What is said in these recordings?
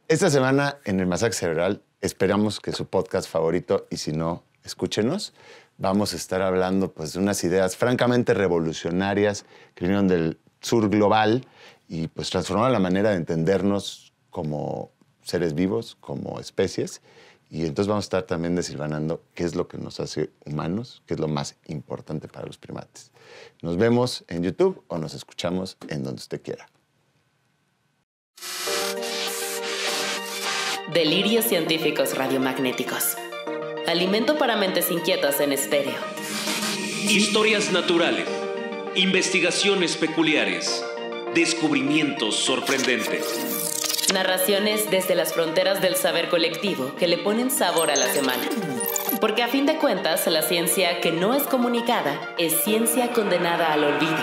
Esta semana en el Masaje Cerebral esperamos que su podcast favorito, y si no, escúchenos, vamos a estar hablando pues, de unas ideas francamente revolucionarias que vinieron del sur global y pues transformaron la manera de entendernos como seres vivos, como especies. Y entonces vamos a estar también desilvanando qué es lo que nos hace humanos, qué es lo más importante para los primates. Nos vemos en YouTube o nos escuchamos en donde usted quiera. Delirios científicos radiomagnéticos. Alimento para mentes inquietas en estéreo. Historias naturales. Investigaciones peculiares. Descubrimientos sorprendentes. Narraciones desde las fronteras del saber colectivo que le ponen sabor a la semana. Porque a fin de cuentas, la ciencia que no es comunicada es ciencia condenada al olvido.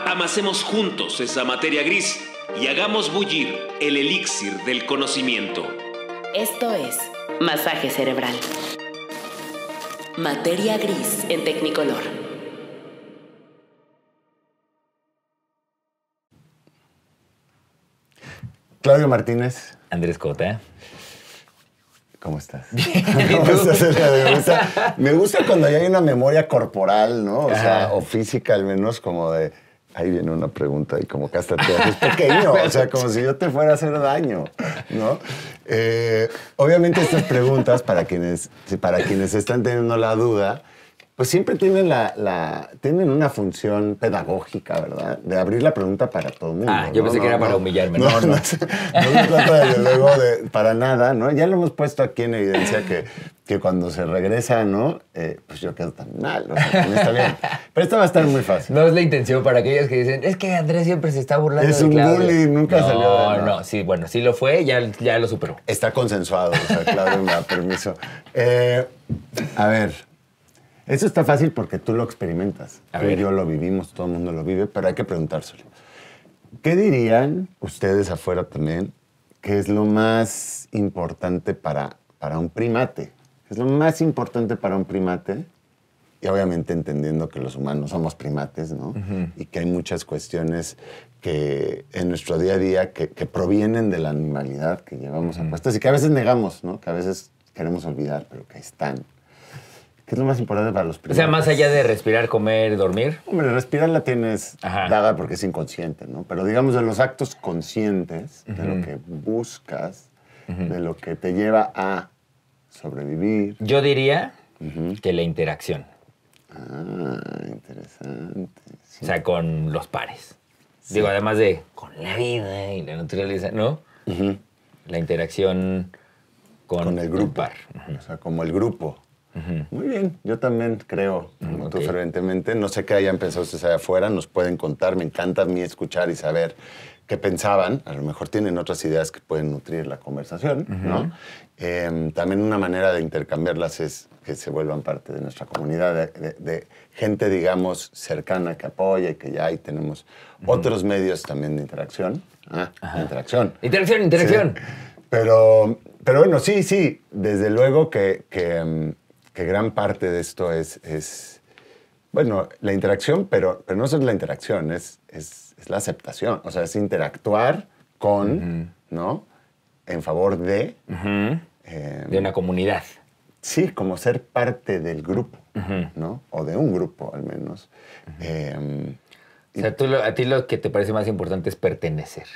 Amasemos juntos esa materia gris y hagamos bullir el elixir del conocimiento. Esto es Masaje Cerebral. Materia gris en Tecnicolor. Claudio Martínez. Andrés Cota. ¿Cómo estás? Me gusta cuando ya hay una memoria corporal, ¿no? O sea, o física al menos, como de... Ahí viene una pregunta y como que hasta te haces pequeño, o sea, como si yo te fuera a hacer daño, ¿no? Obviamente estas preguntas, para quienes están teniendo la duda, pues siempre tienen tienen una función pedagógica, ¿verdad? De abrir la pregunta para todo el mundo. Yo pensé que era para humillarme. No se trata desde luego para nada, ¿no? Ya lo hemos puesto aquí en evidencia que cuando se regresa, ¿no? Pues yo quedo tan mal, o sea, no está bien. Pero esto va a estar muy fácil. No es la intención para aquellos que dicen, es que Andrés siempre se está burlando es de Claudio. Es un bullying, nunca salió de él. No, sí, bueno, sí lo fue, ya lo superó. Está consensuado, o sea, Claudio me da permiso. A ver, eso está fácil porque tú lo experimentas. Tú y yo lo vivimos, todo el mundo lo vive, pero hay que preguntárselo. ¿Qué dirían ustedes afuera también que es lo más importante para un primate? Es lo más importante para un primate, y obviamente entendiendo que los humanos somos primates, ¿no? Uh-huh. Y que hay muchas cuestiones que en nuestro día a día que provienen de la animalidad que llevamos apuestas y que a veces negamos, ¿no? Que a veces queremos olvidar, pero que están. ¿Qué es lo más importante para los primates? O sea, más allá de respirar, comer, dormir. Hombre, respirar la tienes dada porque es inconsciente, ¿no? Pero digamos de los actos conscientes, de lo que buscas, de lo que te lleva a sobrevivir. Yo diría que la interacción. Interesante. Sí. O sea, con los pares. Sí. Digo, además de con la vida y la naturaleza, ¿no? La interacción con el grupo. Par. O sea, como el grupo. Muy bien, yo también creo, como tú fervientemente. No sé qué hayan pensado ustedes allá afuera, nos pueden contar. Me encanta a mí escuchar y saber qué pensaban. A lo mejor tienen otras ideas que pueden nutrir la conversación, ¿no? También una manera de intercambiarlas es que se vuelvan parte de nuestra comunidad, de gente, digamos, cercana que apoya y que ya ahí tenemos otros medios también de interacción. Interacción. Interacción. Sí. Pero bueno, sí, desde luego que gran parte de esto es bueno, la interacción, pero no solo la interacción, es la aceptación. O sea, es interactuar con, ¿no? En favor de... de una comunidad. Sí, como ser parte del grupo, ¿no? O de un grupo, al menos. O sea, a ti lo que te parece más importante es pertenecer.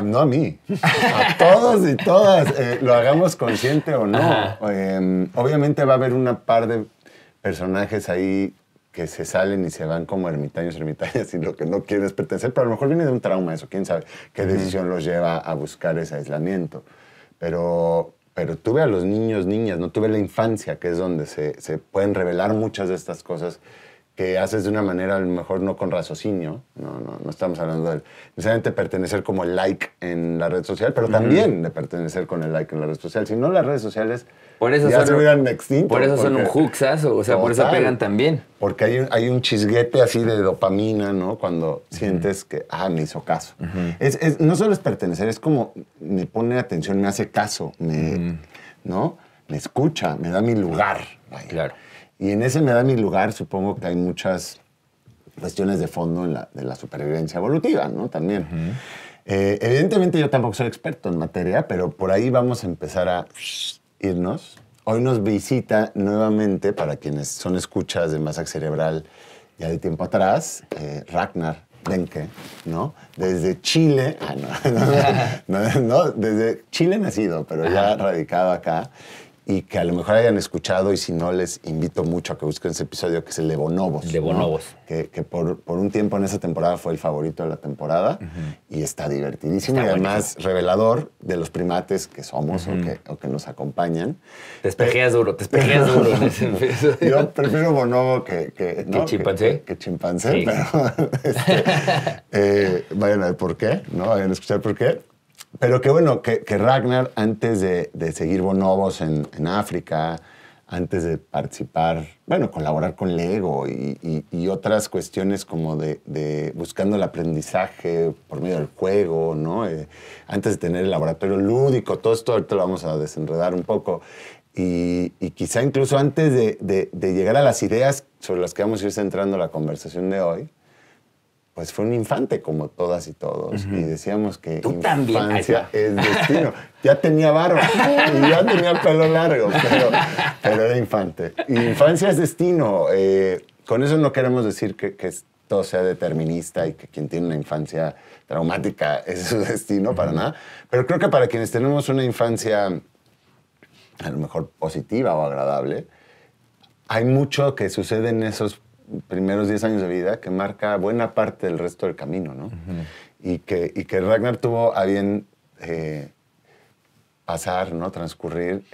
No a mí, a todos y todas, lo hagamos consciente o no. Obviamente va a haber una par de personajes ahí que se salen y se van como ermitañas y lo que no quieren es pertenecer, pero a lo mejor viene de un trauma eso, quién sabe qué decisión los lleva a buscar ese aislamiento. Pero tuve a los niños, niñas, no tuve la infancia, que es donde se pueden revelar muchas de estas cosas que haces de una manera a lo mejor no con raciocinio, no estamos hablando de necesariamente pertenecer como el like en la red social, pero también de pertenecer con el like en la red social. Si no, las redes sociales ya se hubieran extinto. Por eso son un huxas, o sea, por eso pegan también. Porque hay un chisguete así de dopamina, ¿no? Cuando sientes que, me hizo caso. No solo es pertenecer, es como me pone atención, me hace caso, ¿no? Me escucha, me da mi lugar. Vaya. Claro. Y en ese me da mi lugar, supongo que hay muchas cuestiones de fondo de la supervivencia evolutiva, ¿no? También. Evidentemente yo tampoco soy experto en materia, pero por ahí vamos a empezar a irnos. Hoy nos visita nuevamente, para quienes son escuchas de Masaje Cerebral ya de tiempo atrás, Ragnar Benke, ¿no? Desde Chile, desde Chile nacido, pero ya radicado acá, y que a lo mejor hayan escuchado, y si no, les invito mucho a que busquen ese episodio, que es el de Bonobos. De Bonobos. ¿No? Que por un tiempo en esa temporada fue el favorito de la temporada, y está divertidísimo, Está y además buenísimo. revelador de los primates que somos o que nos acompañan. Te espejeas duro en ese episodio. Yo prefiero bonobo que chimpancé. Que chimpancé, Sí. pero vayan a ver por qué, ¿no? Vayan a escuchar por qué. Pero que bueno, que Ragnar, antes de seguir bonobos en África, antes de participar, bueno, colaborar con Lego y otras cuestiones como de buscando el aprendizaje por medio del juego, ¿no? Antes de tener el laboratorio lúdico, todo esto ahorita lo vamos a desenredar un poco. Y quizá incluso antes de llegar a las ideas sobre las que vamos a ir centrando la conversación de hoy, pues fue un infante como todas y todos. Y decíamos que Tú también. infancia es destino. Ya tenía barba y ya tenía pelo largo, pero era infante. Y infancia es destino. Con eso no queremos decir que todo sea determinista y que quien tiene una infancia traumática es su destino, para nada. Pero creo que para quienes tenemos una infancia a lo mejor positiva o agradable, hay mucho que sucede en esos primeros 10 años de vida que marca buena parte del resto del camino, ¿no? Y que Ragnar tuvo a bien pasar, ¿no? Transcurrir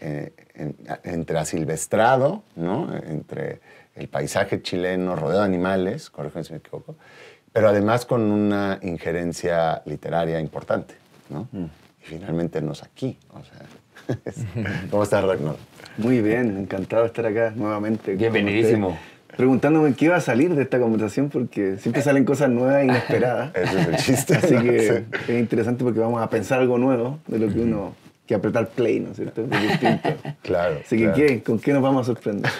entre asilvestrado, ¿no? Entre el paisaje chileno rodeado de animales, corrígeme si me equivoco, pero además con una injerencia literaria importante, ¿no? Y finalmente nos aquí, o sea... ¿Cómo estás, Ragnar? Muy bien, encantado de estar acá nuevamente. Bienvenidísimo. Preguntándome qué iba a salir de esta conversación porque siempre salen cosas nuevas e inesperadas. Ese es el chiste. Así que Sí. es interesante porque vamos a pensar algo nuevo de lo que uno... que apretar play, ¿no es cierto? Es distinto. Claro. Así que, claro. ¿con qué nos vamos a sorprender?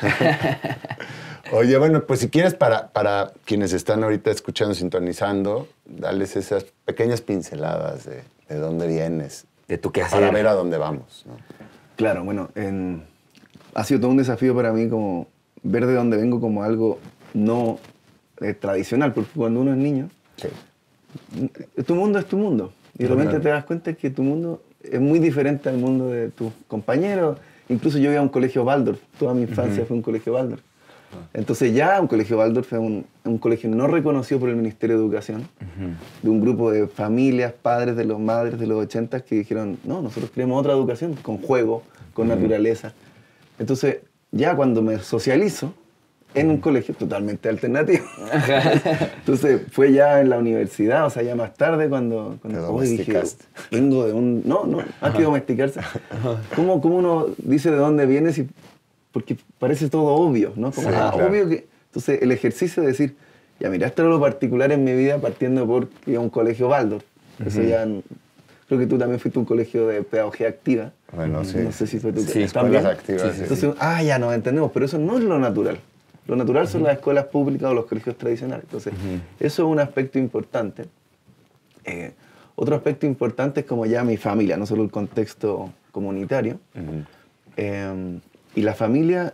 Oye, bueno, pues si quieres, para quienes están ahorita escuchando, sintonizando, darles esas pequeñas pinceladas de dónde vienes, De tu quehacer. para ver a dónde vamos, ¿no? Claro, bueno, ha sido todo un desafío para mí como ver de dónde vengo como algo no tradicional, porque cuando uno es niño, Sí. tu mundo es tu mundo. Y de repente te das cuenta que tu mundo es muy diferente al mundo de tus compañeros. Incluso yo iba a un colegio Waldorf, toda mi infancia fue un colegio Waldorf. Entonces ya un colegio Waldorf es un colegio no reconocido por el Ministerio de Educación, de un grupo de familias, padres de los madres de los 80 que dijeron, no, nosotros queremos otra educación, con juego, con naturaleza. Entonces ya cuando me socializo en un colegio totalmente alternativo, entonces fue ya en la universidad, o sea, ya más tarde cuando Te dije, domesticaste. vengo de un... No, hay que domesticarse. ¿Cómo uno dice de dónde vienes? Porque parece todo obvio, ¿no? Como, Sí, claro. obvio que... Entonces, el ejercicio de decir, ya mira, esto era lo particular en mi vida partiendo por que iba a un colegio Waldorf. Eso ya... Creo que tú también fuiste a un colegio de pedagogía activa. Bueno, sí. No sé si fue tu Sí, ¿también? escuelas activas, sí, Entonces, ya nos entendemos, pero eso no es lo natural. Lo natural son las escuelas públicas o los colegios tradicionales. Entonces, eso es un aspecto importante. Otro aspecto importante es como ya mi familia, no solo el contexto comunitario. Y la familia,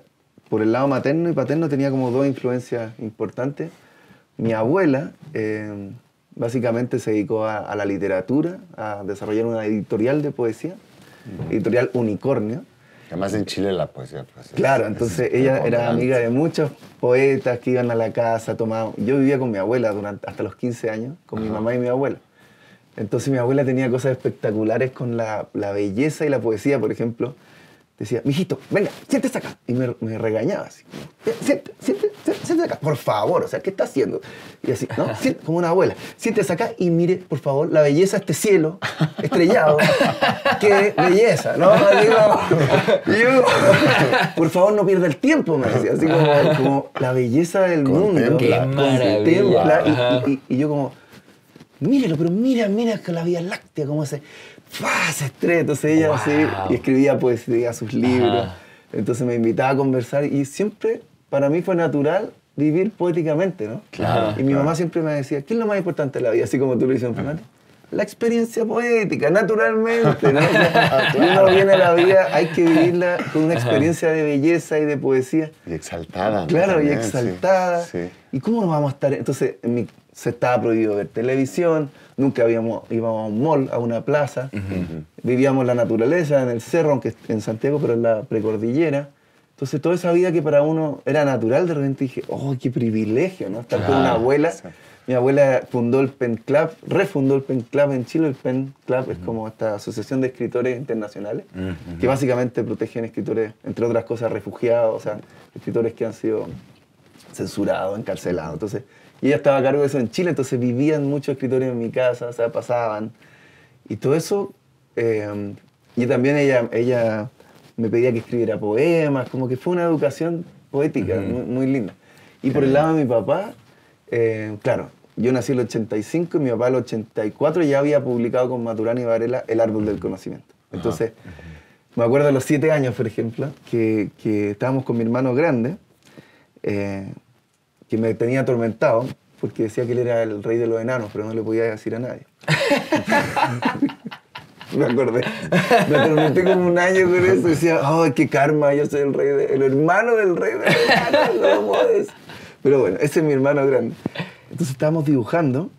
por el lado materno y paterno, tenía como dos influencias importantes. Mi abuela básicamente se dedicó a la literatura, a desarrollar una editorial de poesía, editorial Unicornio. Además en Chile la poesía. Pues, Claro, entonces ella era amiga de muchos poetas que iban a la casa, tomaban... Yo vivía con mi abuela hasta los 15 años, con mi mamá y mi abuela. Entonces mi abuela tenía cosas espectaculares con la belleza y la poesía, por ejemplo. Decía, mijito, venga, siéntese acá. Y me regañaba así. Siéntese acá, por favor. O sea, ¿qué está haciendo? Y así, ¿no? Como una abuela. Siéntese acá y mire, por favor, la belleza de este cielo estrellado. ¡Qué belleza! ¿No? Y yo, por favor, no pierda el tiempo, me decía. Así como la belleza del mundo. ¡Qué maravilla! Contempla. Y yo como, míralo, pero mira que la Vía Láctea, como se estrella. Entonces ella así, y escribía poesía, sus libros. Entonces me invitaba a conversar y siempre para mí fue natural vivir poéticamente, ¿no? Claro, Y mi mamá siempre me decía, ¿qué es lo más importante de la vida? Así como tú lo dices, Fernando. la experiencia poética, naturalmente, ¿no? O sea, uno viene a la vida, hay que vivirla con una experiencia de belleza y de poesía. Y exaltada, ¿no? Claro, También, y exaltada. sí, sí. ¿Y cómo nos vamos a estar? Entonces, se estaba prohibido ver televisión, nunca íbamos a un mall, a una plaza. Vivíamos la naturaleza en el cerro, aunque en Santiago, pero en la precordillera. Entonces, toda esa vida que para uno era natural, de repente dije, ¡oh, qué privilegio!, ¿no? Estar con una abuela. Sí. Mi abuela fundó el Pen Club, refundó el Pen Club en Chile. El Pen Club es como esta asociación de escritores internacionales que básicamente protegen escritores, entre otras cosas, refugiados, o sea, escritores que han sido censurados, encarcelados. Entonces, y ella estaba a cargo de eso en Chile, entonces vivían muchos escritores en mi casa, o sea, pasaban. Y todo eso, y también ella me pedía que escribiera poemas, como que fue una educación poética muy, muy linda. Y por el lado de mi papá, claro, yo nací en el 85 y mi papá en el 84 ya había publicado con Maturana y Varela El árbol del conocimiento. Entonces, me acuerdo de los 7 años, por ejemplo, que estábamos con mi hermano grande, que me tenía atormentado porque decía que él era el rey de los enanos, pero no le podía decir a nadie. Me acordé. Me atormenté como un año con eso. Decía, ¡ay, qué karma! Yo soy el hermano del rey de los enanos. ¿Cómo es? Pero bueno, ese es mi hermano grande. Entonces estábamos dibujando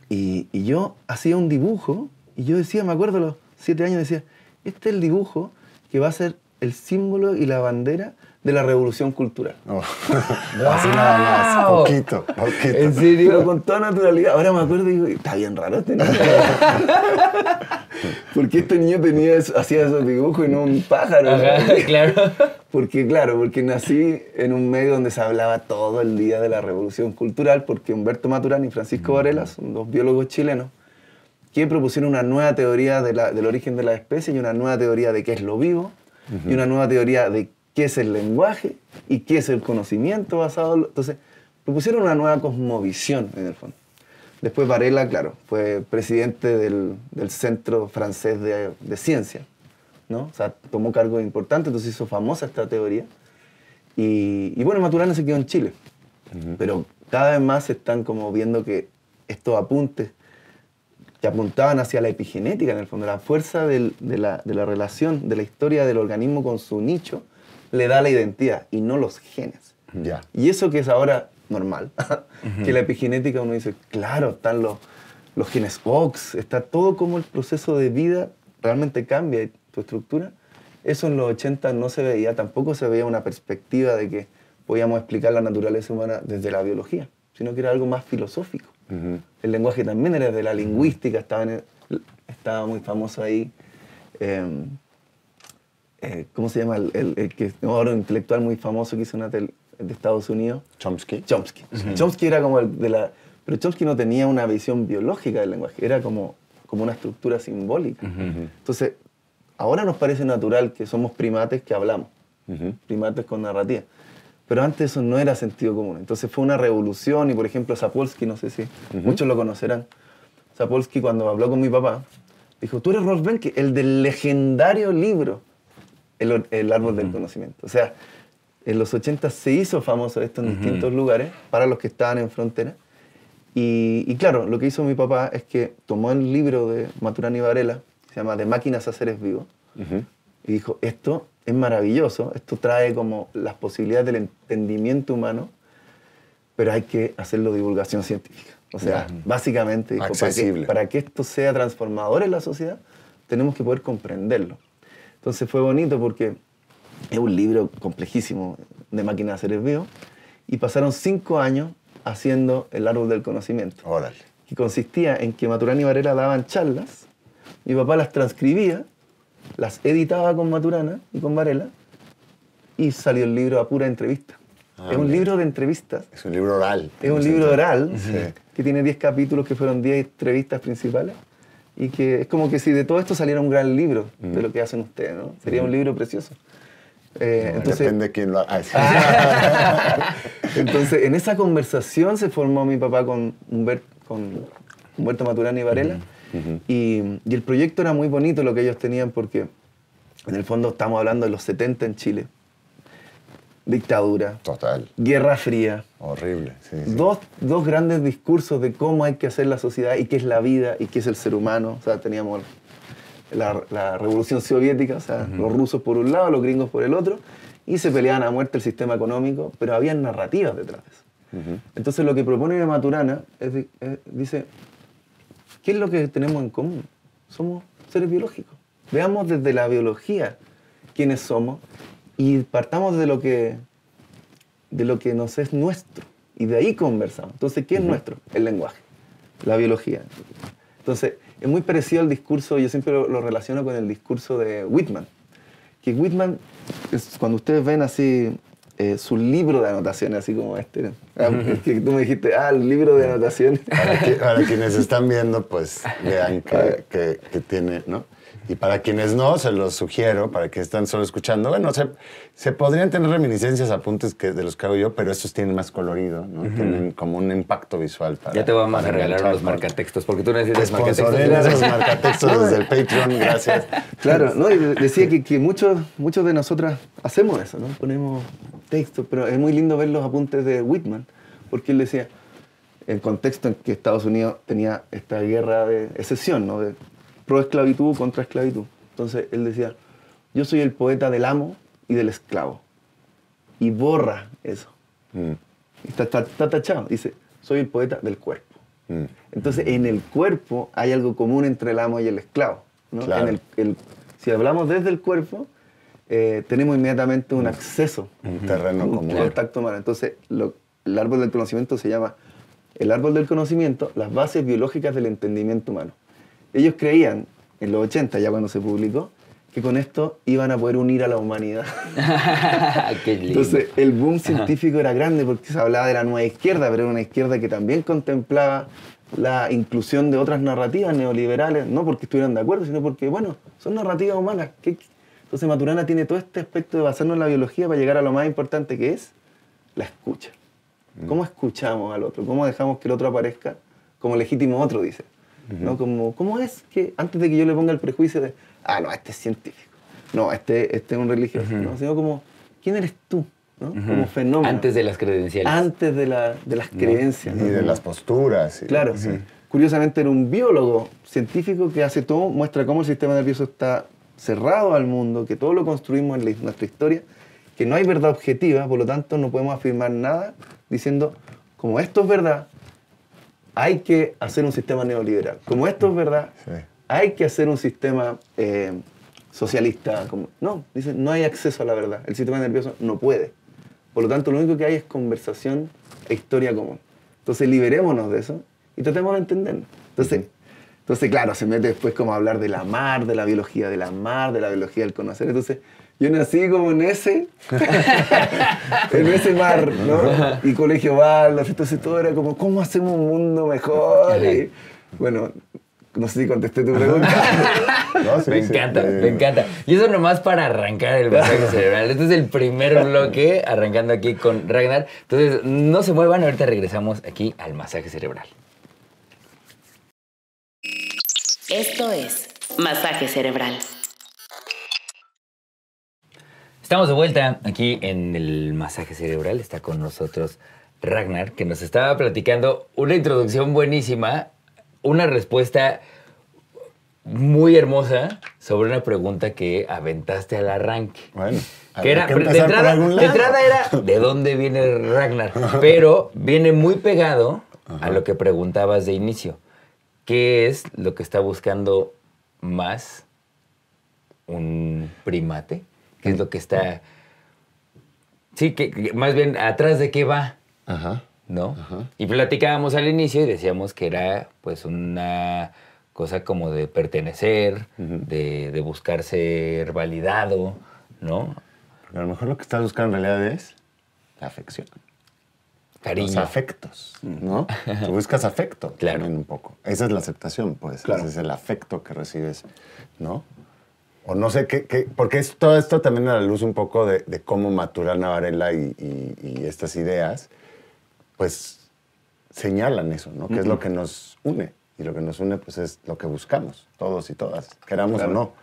y yo hacía un dibujo y yo decía, me acuerdo a los 7 años, decía, este es el dibujo que va a ser el símbolo y la bandera de la revolución cultural. Oh. Así nada más, poquito. ¿En serio? Pero con toda naturalidad. Ahora me acuerdo y digo, está bien raro este niño. Porque este niño hacía esos dibujos y no un pájaro. Ajá, claro. Porque nací en un medio donde se hablaba todo el día de la revolución cultural, porque Humberto Maturana y Francisco Varela son 2 biólogos chilenos que propusieron una nueva teoría del origen de la especie y una nueva teoría de qué es lo vivo y una nueva teoría de qué es el lenguaje y qué es el conocimiento basado en... Entonces, propusieron una nueva cosmovisión, en el fondo. Después Varela, claro, fue presidente del Centro Francés de Ciencia, ¿no? O sea, tomó cargos importantes, entonces hizo famosa esta teoría. Y bueno, Maturana se quedó en Chile. Pero cada vez más se están como viendo que estos apuntes que apuntaban hacia la epigenética, en el fondo, la fuerza de la relación, de la historia del organismo con su nicho, le da la identidad y no los genes. Ya. Y eso que es ahora normal, que la epigenética uno dice, claro, están los genes OX, está todo como el proceso de vida realmente cambia tu estructura. Eso en los 80 no se veía, tampoco se veía una perspectiva de que podíamos explicar la naturaleza humana desde la biología, sino que era algo más filosófico. El lenguaje también era de la lingüística, estaba muy famoso ahí. ¿Cómo se llama? El que ahora un intelectual muy famoso que hizo una de Estados Unidos. Chomsky. Chomsky era como pero Chomsky no tenía una visión biológica del lenguaje, era como una estructura simbólica. Entonces, ahora nos parece natural que somos primates que hablamos, primates con narrativa. Pero antes eso no era sentido común. Entonces fue una revolución y, por ejemplo, Sapolsky, no sé si muchos lo conocerán. Sapolsky, cuando habló con mi papá, dijo, tú eres Rolf Benke, el del legendario libro El árbol del conocimiento. O sea, en los 80 se hizo famoso esto en distintos lugares para los que estaban en frontera. Y claro, lo que hizo mi papá es que tomó el libro de Maturana y Varela, se llama De máquinas a seres vivos, y dijo, esto es maravilloso, esto trae como las posibilidades del entendimiento humano, pero hay que hacerlo divulgación científica. O sea, básicamente, dijo, para que esto sea transformador en la sociedad, tenemos que poder comprenderlo. Entonces fue bonito porque es un libro complejísimo de máquinas a seres vivos y pasaron 5 años haciendo el árbol del conocimiento. Órale. Que consistía en que Maturana y Varela daban charlas, mi papá las transcribía, las editaba con Maturana y con Varela y salió el libro a pura entrevista. Es un libro de entrevistas. Es un libro oral. Es un libro oral que tiene 10 capítulos que fueron 10 entrevistas principales. Y que es como que si de todo esto saliera un gran libro de lo que hacen ustedes, ¿no? Sería un libro precioso. Entonces, depende de quién lo haga. Entonces, en esa conversación se formó mi papá con Humberto Maturana y Varela. Y el proyecto era muy bonito lo que ellos tenían porque, en el fondo, estamos hablando de los 70 en Chile. dictadura, Total. Guerra Fría. Horrible. Sí, sí. Dos grandes discursos de cómo hay que hacer la sociedad y qué es la vida y qué es el ser humano. O sea, teníamos la revolución soviética, o sea, los rusos por un lado, los gringos por el otro, y se peleaban a muerte el sistema económico, pero había narrativas detrás de eso. Entonces lo que propone Maturana dice, ¿qué es lo que tenemos en común? Somos seres biológicos. Veamos desde la biología quiénes somos y partamos de lo que nos es nuestro. Y de ahí conversamos. Entonces, ¿qué es nuestro? El lenguaje, la biología. Entonces, es muy parecido al discurso, yo siempre lo relaciono con el discurso de Whitman. Que Whitman, cuando ustedes ven así su libro de anotaciones, así como este, es que tú me dijiste, el libro de anotaciones. Para quienes están viendo, pues vean que tiene, ¿no? Y para quienes no, se los sugiero, para quienes están solo escuchando, bueno, se podrían tener reminiscencias, apuntes de los que hago yo, pero estos tienen más colorido, ¿no? Tienen como un impacto visual. Ya te vamos a regalar unos marcatextos, porque tú necesitas marcatextos. Esos marcatextos desde el Patreon, gracias. Claro, ¿no? Y decía que muchos de nosotras hacemos eso, ¿no? Ponemos textos, pero es muy lindo ver los apuntes de Whitman, porque él decía, el contexto en que Estados Unidos tenía esta guerra de secesión, ¿no? De pro-esclavitud contra esclavitud. Entonces él decía, yo soy el poeta del amo y del esclavo. Y borra eso. Y está tachado. Dice, soy el poeta del cuerpo. Entonces en el cuerpo hay algo común entre el amo y el esclavo, ¿no? Claro. Si hablamos desde el cuerpo, tenemos inmediatamente un acceso. Un terreno común. Un contacto humano. Entonces el árbol del conocimiento se llama el árbol del conocimiento, las bases biológicas del entendimiento humano. Ellos creían, en los 80, ya cuando se publicó, que con esto iban a poder unir a la humanidad. Qué lindo. Entonces, el boom científico era grande porque se hablaba de la nueva izquierda, pero era una izquierda que también contemplaba la inclusión de otras narrativas neoliberales, no porque estuvieran de acuerdo, sino porque, bueno, son narrativas humanas. Entonces, Maturana tiene todo este aspecto de basarnos en la biología para llegar a lo más importante, que es la escucha. ¿Cómo escuchamos al otro? ¿Cómo dejamos que el otro aparezca como legítimo otro, dice? ¿No? ¿Cómo es que antes de que yo le ponga el prejuicio de, no, este es científico, no, este es un religioso, ¿no? Sino como, ¿quién eres tú? ¿No? Como fenómeno. Antes de las credenciales. Antes de las creencias. Y de las posturas. Claro. Sí. Curiosamente era un biólogo científico que hace todo, muestra cómo el sistema nervioso está cerrado al mundo, que todo lo construimos en nuestra historia, que no hay verdad objetiva, por lo tanto no podemos afirmar nada diciendo, como esto es verdad, hay que hacer un sistema neoliberal. Como esto es verdad, hay que hacer un sistema socialista. No, dicen, no hay acceso a la verdad. El sistema nervioso no puede. Por lo tanto, lo único que hay es conversación e historia común. Entonces, liberémonos de eso y tratemos de entendernos. Entonces, claro, se mete después como a hablar de la mar, de la biología de la mar, de la biología del conocer. Entonces, yo nací como en ese mar, ¿no? Y Colegio Baldas, entonces todo era como, ¿cómo hacemos un mundo mejor? Y, bueno, no sé si contesté tu pregunta. No, sí, me encanta. Y eso nomás para arrancar el masaje cerebral. Este es el primer bloque, arrancando aquí con Ragnar. Entonces, no se muevan, ahorita regresamos aquí al masaje cerebral. Esto es Masaje Cerebral. Estamos de vuelta aquí en el masaje cerebral. Está con nosotros Ragnar, que nos estaba platicando una introducción buenísima, una respuesta muy hermosa sobre una pregunta que aventaste al arranque. Bueno, que era, de entrada era, ¿de dónde viene Ragnar? Pero viene muy pegado a lo que preguntabas de inicio. ¿Qué es lo que está buscando más un primate? ¿Qué es lo que está...? Sí, que más bien, ¿atrás de qué va? ¿No? Y platicábamos al inicio y decíamos que era, pues, una cosa como de pertenecer, de buscar ser validado, ¿no? Porque a lo mejor lo que estás buscando en realidad es la afección. Cariño. Los afectos, ¿no? Tú buscas afecto Claro. también un poco. Esa es la aceptación, pues. Claro. Ese es el afecto que recibes, ¿no? O no sé qué porque todo esto también a la luz un poco de cómo Maturana Varela y estas ideas, pues señalan eso, ¿no? Que es lo que nos une. Y lo que nos une, pues es lo que buscamos, todos y todas, queramos o no.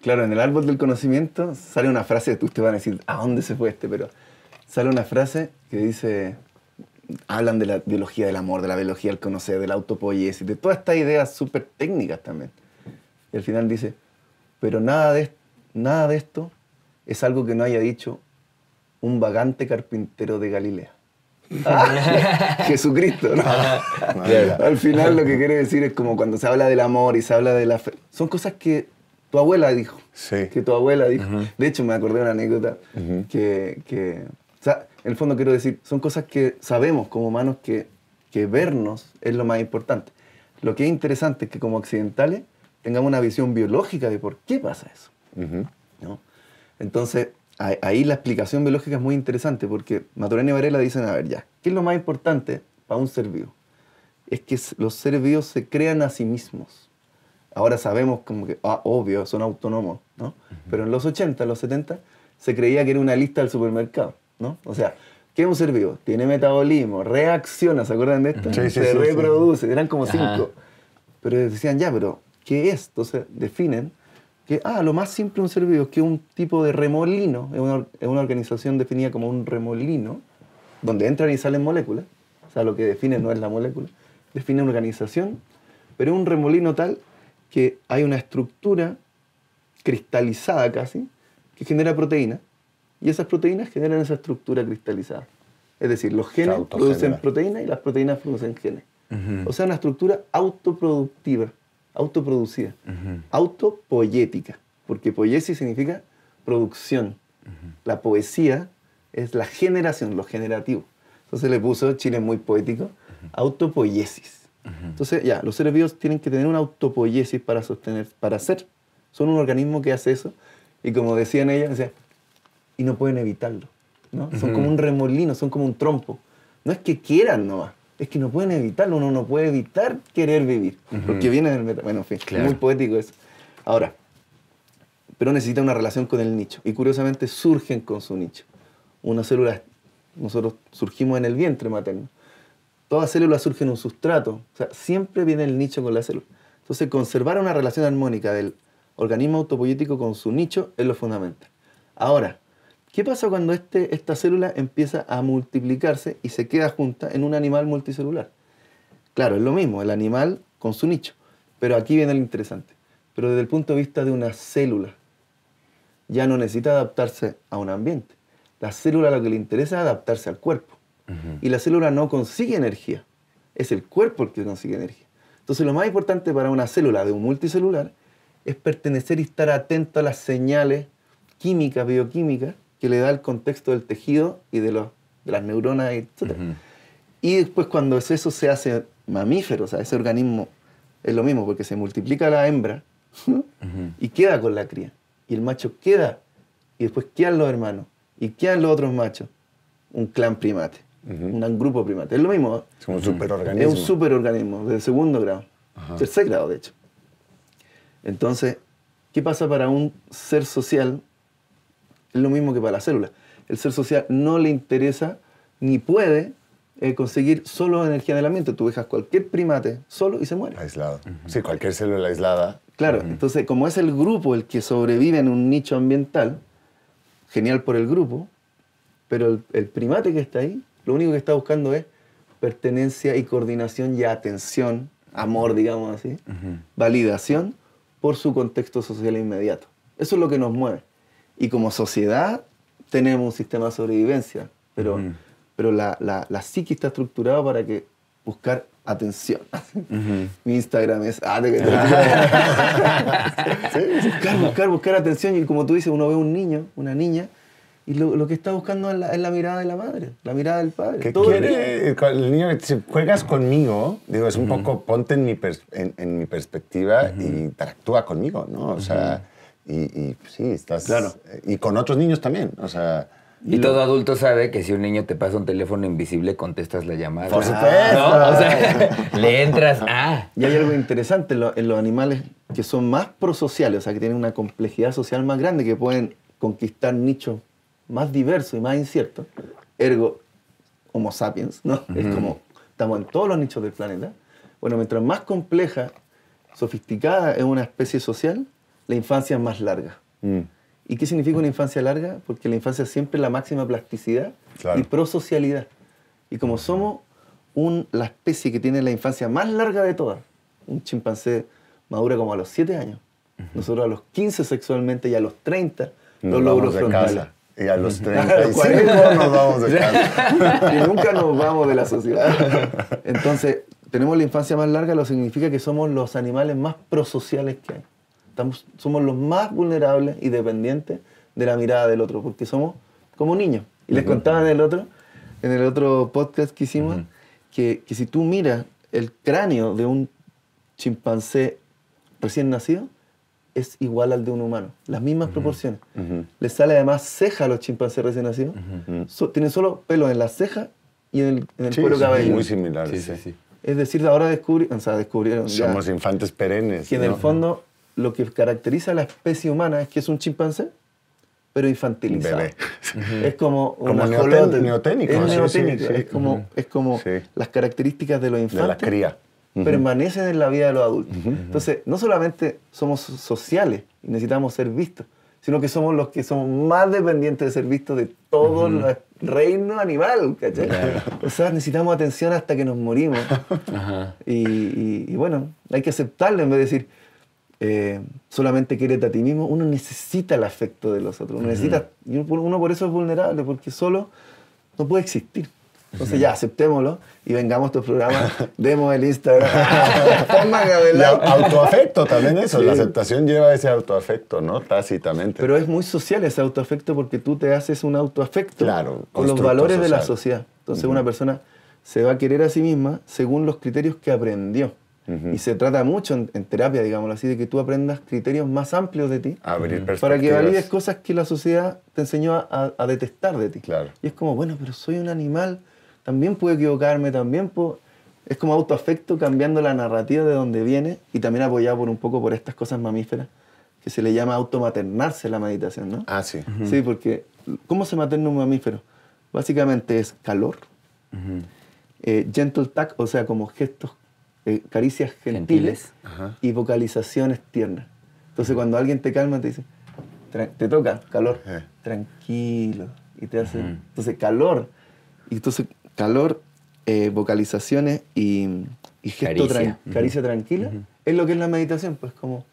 Claro, en el árbol del conocimiento sale una frase, ustedes van a decir, ¿a dónde se fue este? Pero sale una frase que dice, hablan de la biología del amor, de la biología del conocer, de la autopoiesis, de todas estas ideas súper técnicas también. Y al final dice, pero nada de esto es algo que no haya dicho un vagante carpintero de Galilea. Jesucristo, ¿no? Al final lo que quiere decir es como cuando se habla del amor y se habla de la fe. Son cosas que tu abuela dijo. Sí. Que tu abuela dijo. De hecho, me acordé de una anécdota o sea, en el fondo quiero decir, son cosas que sabemos como humanos que vernos es lo más importante. Lo que es interesante es que como occidentales tengamos una visión biológica de por qué pasa eso. ¿No? Entonces, ahí la explicación biológica es muy interesante porque Maturana y Varela dicen, a ver ya, ¿qué es lo más importante para un ser vivo? Es que los seres vivos se crean a sí mismos. Ahora sabemos como que, obvio, son autónomos, ¿no? Pero en los 80, los 70, se creía que era una lista del supermercado, ¿no? O sea, ¿qué es un ser vivo? Tiene metabolismo, reacciona, ¿se acuerdan de esto? Se reproduce, eran como 5. Pero decían, ya, pero ¿qué es? Entonces definen que, lo más simple de un ser vivo es que un tipo de remolino, es una organización definida como un remolino, donde entran y salen moléculas, o sea, lo que define no es la molécula, define una organización, pero es un remolino tal que hay una estructura cristalizada casi, que genera proteínas, y esas proteínas generan esa estructura cristalizada. Es decir, los genes producen proteínas y las proteínas producen genes. O sea, una estructura autoproductiva, autoproducida, autopoietica, porque poiesis significa producción. La poesía es la generación, lo generativo. Entonces le puso, Chile es muy poético, autopoiesis. Entonces ya, los seres vivos tienen que tener una autopoiesis para sostener, para ser. Son un organismo que hace eso, y como decían ellas, y no pueden evitarlo, ¿no? Son como un remolino, son como un trompo. No es que quieran nomás, es que no pueden evitarlo, uno no puede evitar querer vivir, porque viene del bueno, en fin, claro. Muy poético eso. Ahora, pero necesita una relación con el nicho, y curiosamente surgen con su nicho. Una célula, nosotros surgimos en el vientre materno, toda célula surge en un sustrato, o sea, siempre viene el nicho con la célula. Entonces, conservar una relación armónica del organismo autopoiético con su nicho es lo fundamental. Ahora, ¿qué pasa cuando esta célula empieza a multiplicarse y se queda junta en un animal multicelular? Claro, es lo mismo, el animal con su nicho. Pero aquí viene lo interesante. Pero desde el punto de vista de una célula, ya no necesita adaptarse a un ambiente. La célula lo que le interesa es adaptarse al cuerpo. Y la célula no consigue energía. Es el cuerpo el que consigue energía. Entonces lo más importante para una célula de un multicelular es pertenecer y estar atento a las señales químicas, bioquímicas, que le da el contexto del tejido y de las neuronas, etc. Y después cuando eso se hace mamífero, o sea, ese organismo es lo mismo, porque se multiplica la hembra y queda con la cría. Y el macho queda, y después quedan los hermanos, y quedan los otros machos. Un clan primate, un grupo primate. Es lo mismo. Es un superorganismo. Es un superorganismo, de segundo grado, tercer grado de hecho. Entonces, ¿qué pasa para un ser social? Es lo mismo que para la célula. El ser social no le interesa ni puede conseguir solo energía en el ambiente. Tú dejas cualquier primate solo y se muere. Aislado. Sí, cualquier célula aislada. Claro, entonces como es el grupo el que sobrevive en un nicho ambiental, genial por el grupo, pero el primate que está ahí, lo único que está buscando es pertenencia y coordinación y atención, amor, digamos así, validación por su contexto social inmediato. Eso es lo que nos mueve. Y como sociedad tenemos un sistema de sobrevivencia, pero la psique está estructurada para que buscar atención. Mi Instagram es... buscar atención, y como tú dices, uno ve un niño, una niña, y lo que está buscando es la mirada de la madre, la mirada del padre. ¿Qué quiere? El niño, si juegas conmigo, digo, es un poco, ponte en mi perspectiva y interactúa conmigo, ¿no? O sea, y sí, estás... Claro. Y con otros niños también, o sea... Y todo adulto sabe que si un niño te pasa un teléfono invisible, contestas la llamada. ¡Por supuesto! ¿No? O sea, le entras, Y hay algo interesante en los animales que son más prosociales, o sea, que tienen una complejidad social más grande, que pueden conquistar nichos más diversos y más inciertos. Ergo, Homo sapiens, ¿no? Es como, estamos en todos los nichos del planeta. Bueno, mientras más compleja, sofisticada es una especie social, la infancia es más larga. ¿Y qué significa una infancia larga? Porque la infancia es siempre la máxima plasticidad y prosocialidad. Y como somos la especie que tiene la infancia más larga de todas, un chimpancé madura como a los 7 años. Nosotros a los 15 sexualmente y a los 30 los lóbulos frontales. Casa. Y a los 35 nos vamos de casa. Y nunca nos vamos de la sociedad. Entonces, tenemos la infancia más larga, lo que significa que somos los animales más prosociales que hay. Somos los más vulnerables y dependientes de la mirada del otro, porque somos como niños. Y les contaba en el otro podcast que hicimos, que si tú miras el cráneo de un chimpancé recién nacido, es igual al de un humano, las mismas proporciones. Les sale además ceja a los chimpancés recién nacidos. Tienen solo pelo en las cejas y en el cuero cabelludo. Muy similares. Sí. Es decir, ahora descubrieron somos infantes perennes. Que en el fondo lo que caracteriza a la especie humana es que es un chimpancé, pero infantilizado. Bebé. Es como un ajolote. Neoténico. Es neoténico. Es como las características de los infantes. De la cría. Permanecen en la vida de los adultos. Entonces, no solamente somos sociales y necesitamos ser vistos, sino que somos los que somos más dependientes de ser vistos de todo el reino animal, ¿cachai? O sea, necesitamos atención hasta que nos morimos. Y bueno, hay que aceptarlo en vez de decir, solamente quérete a ti mismo. Uno necesita el afecto de los otros. Uno por eso es vulnerable, porque solo no puede existir. Entonces ya, aceptémoslo y vengamos a estos programas, demos el Instagram. Autoafecto también eso, la aceptación lleva ese autoafecto, ¿no? Tácitamente. Pero es muy social ese autoafecto porque tú te haces un autoafecto con los valores social de la sociedad. Entonces una persona se va a querer a sí misma según los criterios que aprendió. Y se trata mucho en terapia, digámoslo así, de que tú aprendas criterios más amplios de ti para que valides cosas que la sociedad te enseñó a detestar de ti. Claro. Y es como, bueno, pero soy un animal, también puedo equivocarme, también puedo... Es como autoafecto cambiando la narrativa de donde viene y también apoyado un poco por estas cosas mamíferas que se le llama automaternarse la meditación, ¿no? Ah, sí. Sí, porque ¿cómo se materna un mamífero? Básicamente es calor, gentle touch, o sea, como gestos, caricias gentiles. Y vocalizaciones tiernas. Entonces cuando alguien te calma te dice, te toca, calor, tranquilo, y te hace... Entonces calor, y entonces calor, vocalizaciones y gesto caricia tranquila, es lo que es la meditación, pues como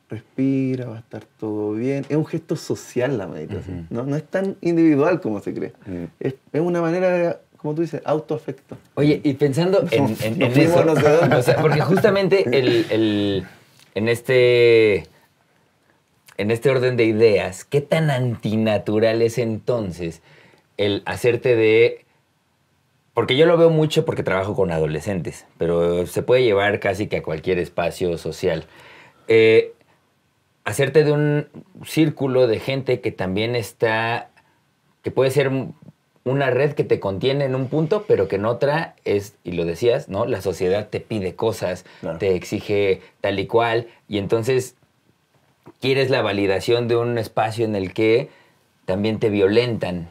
respira, va a estar todo bien. Es un gesto social la meditación, no es tan individual como se cree. Es una manera de, como tú dices, autoafecto. Oye, y pensando en eso, no sé dónde. O sea, porque justamente en este orden de ideas, ¿qué tan antinatural es entonces el hacerte de... Porque yo lo veo mucho porque trabajo con adolescentes, pero se puede llevar casi que a cualquier espacio social. Hacerte de un círculo de gente que también está... que puede ser una red que te contiene en un punto, pero que en otra es, y lo decías, ¿no? La sociedad te pide cosas, te exige tal y cual, y entonces quieres la validación de un espacio en el que también te violentan,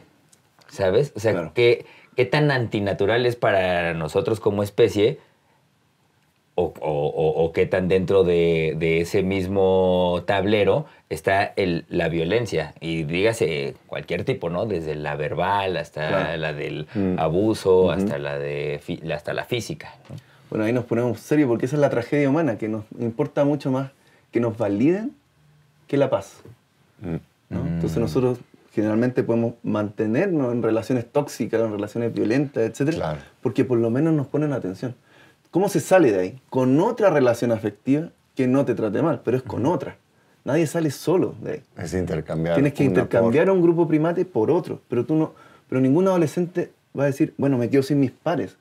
¿sabes? O sea, ¿qué tan antinatural es para nosotros como especie o qué tan dentro de ese mismo tablero está la violencia? Y dígase cualquier tipo, ¿no? Desde la verbal hasta la del abuso, hasta la física, ¿no? Bueno, ahí nos ponemos serios porque esa es la tragedia humana, que nos importa mucho más que nos validen que la paz, ¿no? Entonces nosotros generalmente podemos mantenernos en relaciones tóxicas, en relaciones violentas, etc. Porque por lo menos nos ponen atención. ¿Cómo se sale de ahí? Con otra relación afectiva que no te trate mal, pero es con otra. Nadie sale solo de ahí. Es intercambiar. Tienes que intercambiar a un grupo primate por otro, pero ningún adolescente va a decir, bueno, me quedo sin mis pares.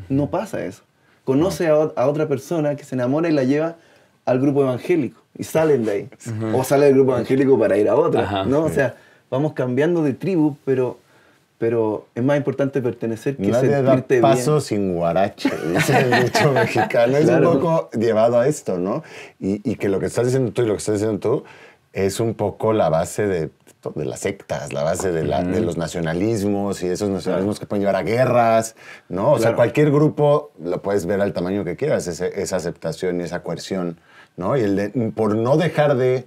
No pasa eso. Conoce a otra persona que se enamora y la lleva al grupo evangélico y salen de ahí. O sale del grupo evangélico para ir a otra, ¿no? O sea, vamos cambiando de tribu, pero es más importante pertenecer que sentirte bien. Nadie da paso sin guarache, dice el dicho mexicano. Es un poco llevado a esto, ¿no? Y que lo que estás diciendo tú y lo que estás diciendo tú es un poco la base de las sectas, la base de los nacionalismos y esos nacionalismos que pueden llevar a guerras, ¿no? O sea, cualquier grupo lo puedes ver al tamaño que quieras, esa aceptación y esa coerción ¿no? Y por no dejar de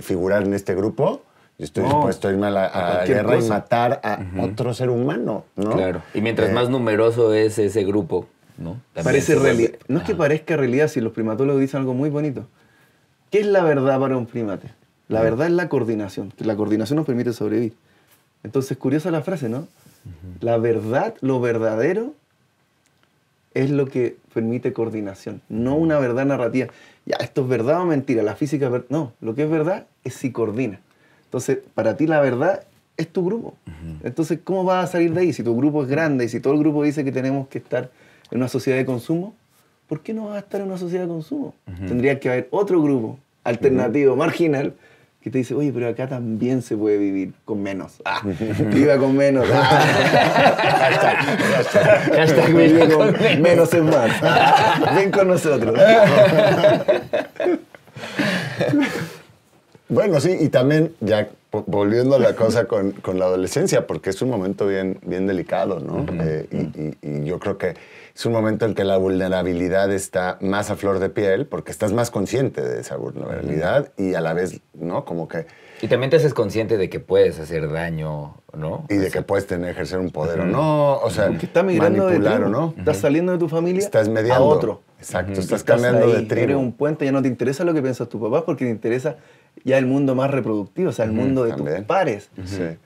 figurar en este grupo, yo estoy dispuesto a irme a la guerra y matar a otro ser humano, ¿no? Claro. Y mientras más numeroso es ese grupo, ¿no? Parece realidad. No es que parezca realidad, si los primatólogos dicen algo muy bonito. ¿Qué es la verdad para un primate? La verdad es la coordinación, que la coordinación nos permite sobrevivir. Entonces, curiosa la frase, ¿no? La verdad, lo verdadero, es lo que permite coordinación, no una verdad narrativa. Ya, esto es verdad o mentira, la física es verdad. No, lo que es verdad es si coordina. Entonces, para ti la verdad es tu grupo. Entonces, ¿cómo vas a salir de ahí? Si tu grupo es grande y si todo el grupo dice que tenemos que estar en una sociedad de consumo, ¿por qué no vas a estar en una sociedad de consumo? Tendría que haber otro grupo alternativo, marginal, que te dice, oye, pero acá también se puede vivir con menos. Viva con menos. Hashtag vive con menos es más. Ven con nosotros. Bueno, sí, y también ya volviendo a la cosa con la adolescencia, porque es un momento bien delicado, ¿no? Y yo creo que es un momento en que la vulnerabilidad está más a flor de piel, porque estás más consciente de esa vulnerabilidad y a la vez, ¿no? Como que... Y también te haces consciente de que puedes hacer daño, ¿no? Y de que puedes ejercer un poder o no, o sea, que está migrando manipular de o no. Estás saliendo de tu familia estás mediando a otro. Exacto, estás cambiando ahí, de tribu. Eres un puente, ya no te interesa lo que piensas tus papás porque te interesa ya el mundo más reproductivo, o sea, el mundo de también. tus pares.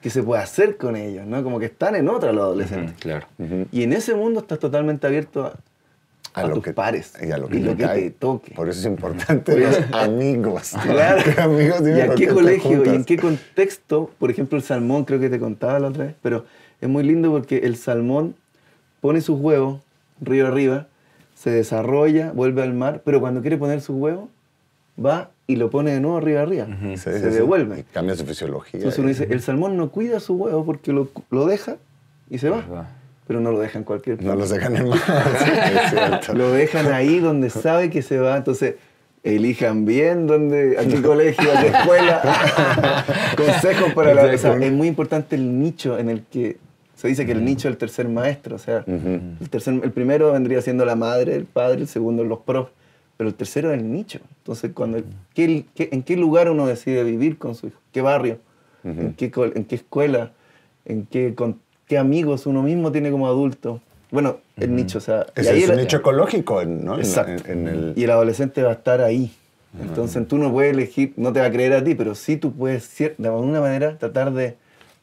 ¿Qué se puede hacer con ellos? ¿No? Como que están en otra los adolescentes. Claro. Y en ese mundo estás totalmente abierto a tus pares y a lo que, te toque. Por eso es importante los amigos. Claro. Amigos, ¿Y a qué te colegio juntas. y en qué contexto? Por ejemplo, el salmón, creo que te contaba la otra vez, pero es muy lindo porque el salmón pone sus huevos río arriba, se desarrolla, vuelve al mar, pero cuando quiere poner sus huevos, va y lo pone de nuevo arriba. Se devuelve. Y cambia su fisiología. Entonces uno dice, el salmón no cuida su huevo porque lo deja y se va. Pero no lo dejan en cualquier parte. No los dejan en mar. Sí, es cierto. Lo dejan ahí donde sabe que se va. Entonces, elijan bien a qué colegio, a qué escuela. Consejos para la... O sea, es muy importante el nicho en el que... Se dice que el nicho es el tercer maestro. O sea, el primero vendría siendo la madre, el padre, el segundo los profes. Pero el tercero es el nicho. Entonces, ¿en qué lugar uno decide vivir con su hijo? ¿Qué barrio? ¿En qué escuela? ¿En qué amigos uno mismo tiene como adulto? Bueno, el nicho, o sea... Es un nicho ecológico, ¿no? Exacto. Y el adolescente va a estar ahí. Entonces tú no puedes elegir, no te va a creer a ti, pero sí tú puedes, de alguna manera, tratar de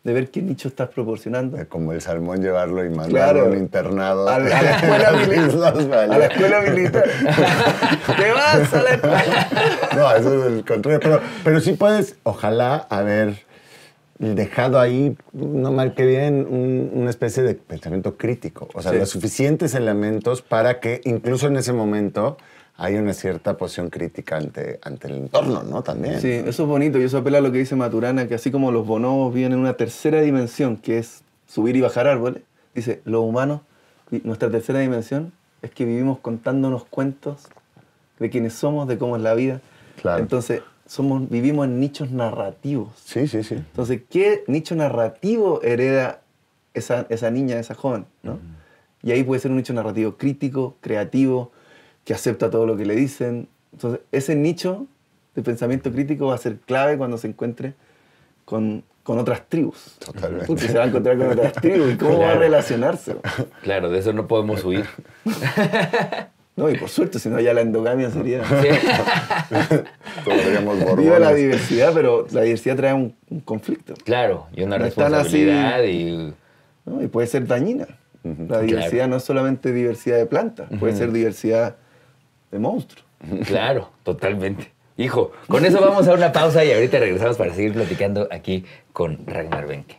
ver qué nicho estás proporcionando. Como el salmón, llevarlo y mandarlo a un internado. A la escuela militar. A la escuela militar. ¿Te vas a la escuela? No, eso es el contrario. Pero sí puedes, ojalá, haber dejado ahí, no mal que bien, una especie de pensamiento crítico. O sea, los suficientes elementos para que incluso en ese momento haya una cierta posición crítica ante el entorno, ¿no? También. Sí, eso es bonito y eso apela a lo que dice Maturana, que así como los bonobos viven en una tercera dimensión, que es subir y bajar árboles, dice, los humanos, nuestra tercera dimensión es que vivimos contándonos cuentos de quiénes somos, de cómo es la vida. Claro. Entonces, vivimos en nichos narrativos. Sí. Entonces, ¿qué nicho narrativo hereda esa niña, esa joven? ¿No? Y ahí puede ser un nicho narrativo crítico, creativo, que acepta todo lo que le dicen. Entonces, ese nicho de pensamiento crítico va a ser clave cuando se encuentre con otras tribus. Totalmente. Porque se va a encontrar con otras tribus. ¿Y cómo va a relacionarse? Claro, de eso no podemos huir. No, y por suerte, si no ya la endogamia sería... Podríamos borbones. Viva la diversidad, pero la diversidad trae un conflicto. Claro, y una No están responsabilidad así, ¿no? Y puede ser dañina. La diversidad no es solamente diversidad de plantas, puede ser diversidad de monstruos. Claro, totalmente. Hijo, con eso vamos a una pausa y ahorita regresamos para seguir platicando aquí con Ragnar Benke.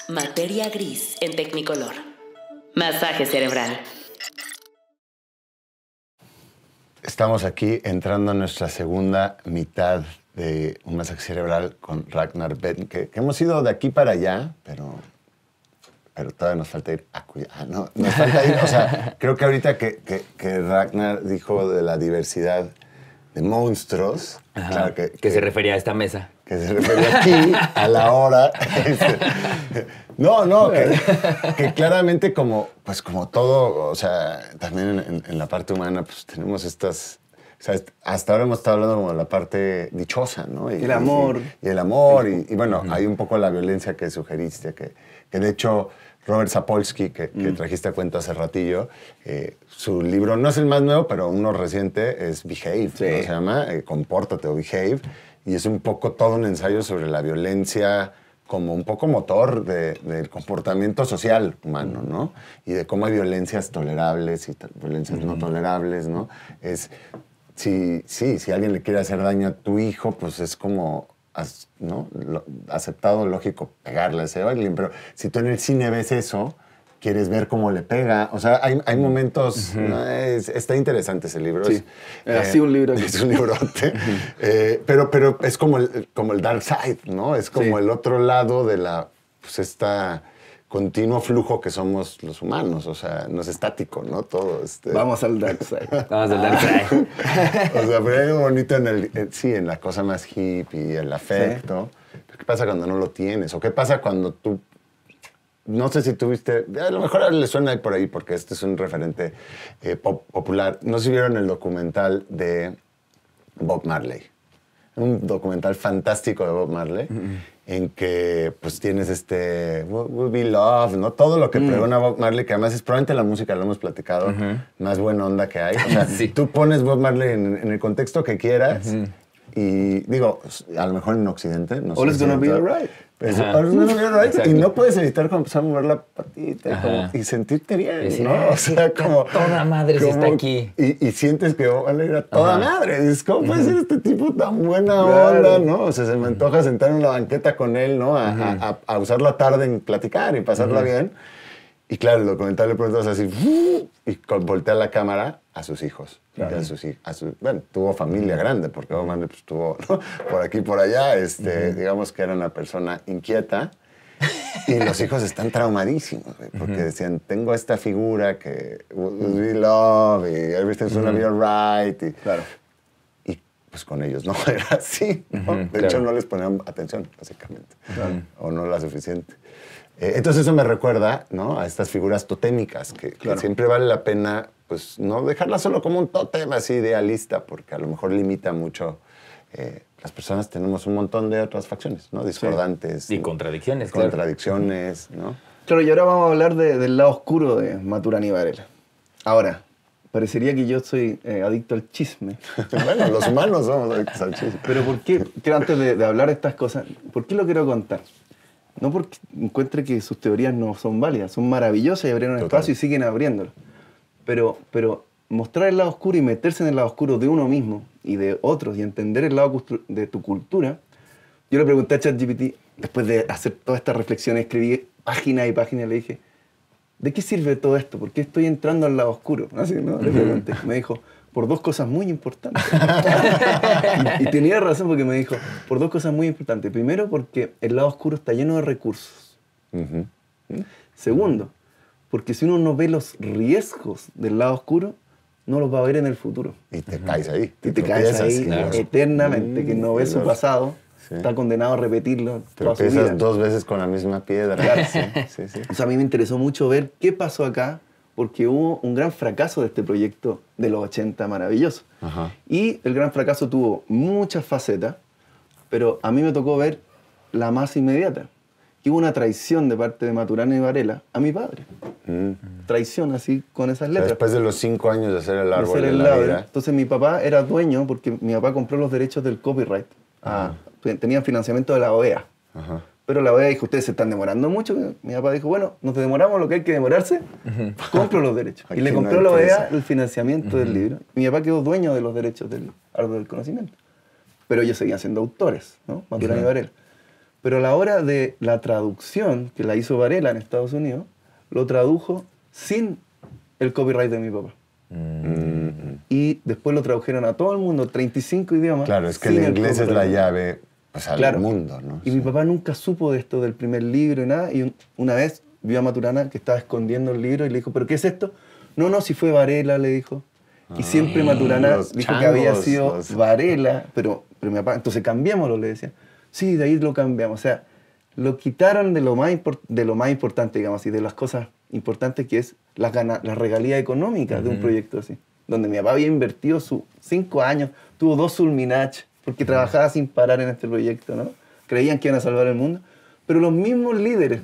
Materia gris en Tecnicolor. Masaje cerebral. Estamos aquí entrando a nuestra segunda mitad de un masaje cerebral con Ragnar Benke, que hemos ido de aquí para allá, pero todavía nos falta ir a cuidar. No, nos falta ir, o sea, creo que ahorita que Ragnar dijo de la diversidad de monstruos, claro que se refería a esta mesa. que se refería aquí a la hora. No, que claramente pues como todo, o sea, también en la parte humana, pues tenemos estas... O sea, hasta ahora hemos estado hablando como de la parte dichosa, ¿no? El amor. Y el amor, y bueno, hay un poco la violencia que sugeriste, que de hecho Robert Sapolsky, que trajiste a cuenta hace ratillo, su libro no es el más nuevo, pero uno reciente es Behave, ¿no? Se llama Compórtate o Behave, y es un poco todo un ensayo sobre la violencia como un poco motor del comportamiento social humano, ¿no? Y de cómo hay violencias tolerables y violencias no tolerables, ¿no? Si alguien le quiere hacer daño a tu hijo, pues es como, ¿no? Aceptado, lógico, pegarle a ese alguien. Pero si tú en el cine ves eso, quieres ver cómo le pega. O sea, hay momentos... ¿no? Está interesante ese libro. Sí, así un libro. Es un librote. Pero es como el dark side, ¿no? Es como el otro lado de esta continuo flujo que somos los humanos, o sea, no es estático, ¿no? Todo. Vamos al dark side. Vamos al dark side. O sea, pero hay algo bonito en la cosa más hippie, el afecto. Pero ¿qué pasa cuando no lo tienes? ¿O qué pasa cuando tú... No sé si tuviste... A lo mejor le suena ahí por ahí, porque este es un referente popular. No sé si vieron el documental de Bob Marley. Un documental fantástico de Bob Marley, en que pues tienes Will Be Love, ¿no? Todo lo que pregona Bob Marley, que además es probablemente la música, lo hemos platicado, más buena onda que hay. O sea, tú pones Bob Marley en el contexto que quieras y digo, a lo mejor en Occidente, no sé. All is gonna be alright. Y no puedes evitar como empezar a mover la patita y sentirte bien, Sí, ¿no? O sea, como... Toda madre si está aquí. Y sientes que vale ir a toda madre. Dices, ¿cómo puede ser este tipo tan buena onda, no? O sea, se me antoja sentar en una banqueta con él, ¿no? A usar la tarde en platicar y pasarla bien. Y claro, el documental le preguntas así, y voltea la cámara a sus hijos. Claro. Bueno, tuvo familia grande, porque Bob Marley pues, tuvo, ¿no? Por aquí, por allá, digamos que era una persona inquieta. Y los hijos están traumadísimos, porque decían, tengo esta figura que we love, y everything's gonna be alright. Y pues con ellos no era así, ¿no? De hecho, no les ponían atención, básicamente. O no la suficiente. Entonces eso me recuerda, ¿no? A estas figuras totémicas que siempre vale la pena pues no dejarlas solo como un tótem así idealista, porque a lo mejor limita mucho. Las personas tenemos un montón de otras facciones, ¿no? Discordantes. Y contradicciones, Contradicciones, ¿no? Claro, y ahora vamos a hablar del lado oscuro de Maturana Varela. Ahora, parecería que yo soy adicto al chisme. Bueno, los humanos somos adictos al chisme. Pero ¿por qué? Quiero antes de hablar de estas cosas, ¿por qué lo quiero contar? No porque encuentre que sus teorías no son válidas, son maravillosas y abrieron espacio y siguen abriéndolo. Pero mostrar el lado oscuro y meterse en el lado oscuro de uno mismo y de otros y entender el lado de tu cultura. Yo le pregunté a ChatGPT, después de hacer toda esta reflexión, escribí páginas y páginas, le dije, ¿de qué sirve todo esto? ¿Por qué estoy entrando al lado oscuro? Así, ¿no? Le pregunté. Me dijo, por dos cosas muy importantes. y tenía razón porque me dijo, por dos cosas muy importantes. Primero, porque el lado oscuro está lleno de recursos. Segundo, porque si uno no ve los riesgos del lado oscuro, no los va a ver en el futuro. Y te caes ahí. Y te caes ahí eternamente, que no ves su pasado, está condenado a repetirlo toda su vida. Tropiezas dos veces con la misma piedra. Claro. Sí. O sea, a mí me interesó mucho ver qué pasó acá, porque hubo un gran fracaso de este proyecto de los 80 maravilloso. Y el gran fracaso tuvo muchas facetas, pero a mí me tocó ver la más inmediata. Que hubo una traición de parte de Maturana y Varela a mi padre. Traición así con esas letras. Después de los 5 años de hacer el árbol de la vida. Entonces mi papá era dueño, porque mi papá compró los derechos del copyright. Tenían financiamiento de la OEA. Pero la OEA dijo, ustedes se están demorando mucho. Mi papá dijo, bueno, nos demoramos lo que hay que demorarse, compro los derechos. Y le compró a la OEA el financiamiento del libro. Y mi papá quedó dueño de los derechos del árbol del conocimiento. Pero ellos seguían siendo autores, ¿no? Maturana y Varela. Pero a la hora de la traducción, que la hizo Varela en Estados Unidos, lo tradujo sin el copyright de mi papá. Y después lo tradujeron a todo el mundo, 35 idiomas. Claro, es que el inglés es la llave pues, al mundo, ¿no? Y mi papá nunca supo de esto del primer libro y nada. Y una vez vio a Maturana que estaba escondiendo el libro y le dijo, ¿pero qué es esto? No, si fue Varela, le dijo. Y siempre Maturana dijo que había sido Varela, pero mi papá, entonces cambiémoslo, le decía. Sí, de ahí lo cambiamos. O sea, lo quitaron de lo más importante, digamos así, de las cosas importantes que es la regalía económica de un proyecto así. Donde mi papá había invertido sus 5 años, tuvo 2 Sulminach, porque trabajaba sin parar en este proyecto, ¿no? Creían que iban a salvar el mundo. Pero los mismos líderes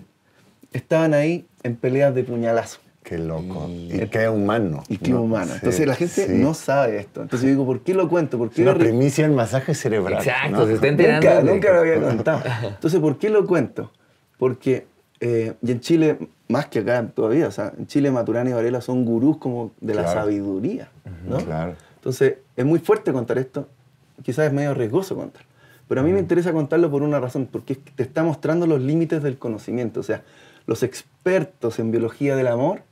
estaban ahí en peleas de puñalazo. Qué loco. Y qué humano. Y qué humano. Sí, entonces la gente no sabe esto. Entonces yo digo, ¿por qué lo cuento? ¿Por qué una primicia en masaje cerebral. Exacto, ¿no? se está enterando. Nunca lo había contado. Entonces, ¿por qué lo cuento? Porque, y en Chile, más que acá todavía, o sea, en Chile Maturana y Varela son gurús como de la sabiduría, ¿no? Claro. Entonces, es muy fuerte contar esto. Quizás es medio riesgoso contar. Pero a mí me interesa contarlo por una razón, porque te está mostrando los límites del conocimiento. O sea, los expertos en biología del amor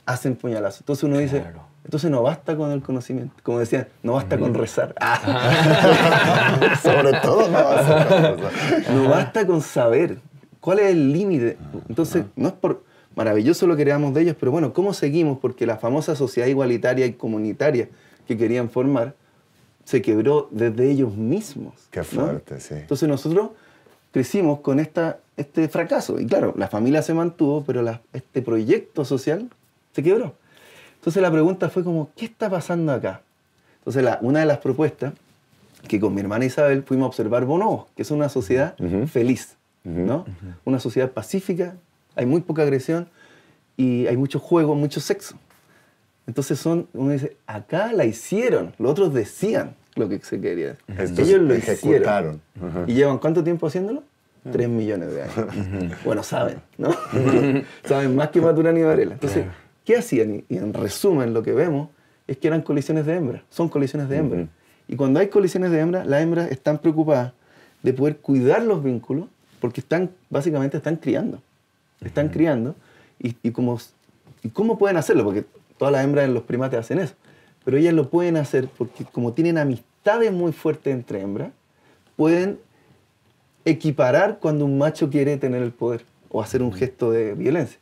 hacen puñalazos. Entonces uno dice, entonces no basta con el conocimiento. Como decían, no basta con rezar. Sobre todo no basta con rezar. No basta con saber cuál es el límite. Entonces, no es por maravilloso lo que queríamos de ellos, pero bueno, ¿cómo seguimos? Porque la famosa sociedad igualitaria y comunitaria que querían formar se quebró desde ellos mismos. Qué fuerte, ¿no? Sí. Entonces nosotros crecimos con este fracaso. Y claro, la familia se mantuvo, pero este proyecto social se quebró. Entonces la pregunta fue como, ¿qué está pasando acá? Entonces una de las propuestas, que con mi hermana Isabel fuimos a observar Bonobos, que es una sociedad feliz, ¿no? Una sociedad pacífica, hay muy poca agresión y hay mucho juego, mucho sexo. Entonces uno dice, acá la hicieron, los otros decían lo que se quería. Ellos lo ejecutaron. ¿Y llevan cuánto tiempo haciéndolo? 3 millones de años. Bueno, saben, ¿no? Saben más que Maturana y Varela. Entonces, ¿qué hacían? Y en resumen, lo que vemos es que eran colisiones de hembras. Son colisiones de hembras. Y cuando hay colisiones de hembras, las hembras están preocupadas de poder cuidar los vínculos porque básicamente están criando. Están criando. ¿Y cómo pueden hacerlo? Porque todas las hembras en los primates hacen eso. Pero ellas lo pueden hacer porque como tienen amistades muy fuertes entre hembras, pueden equiparar cuando un macho quiere tener el poder o hacer un gesto de violencia.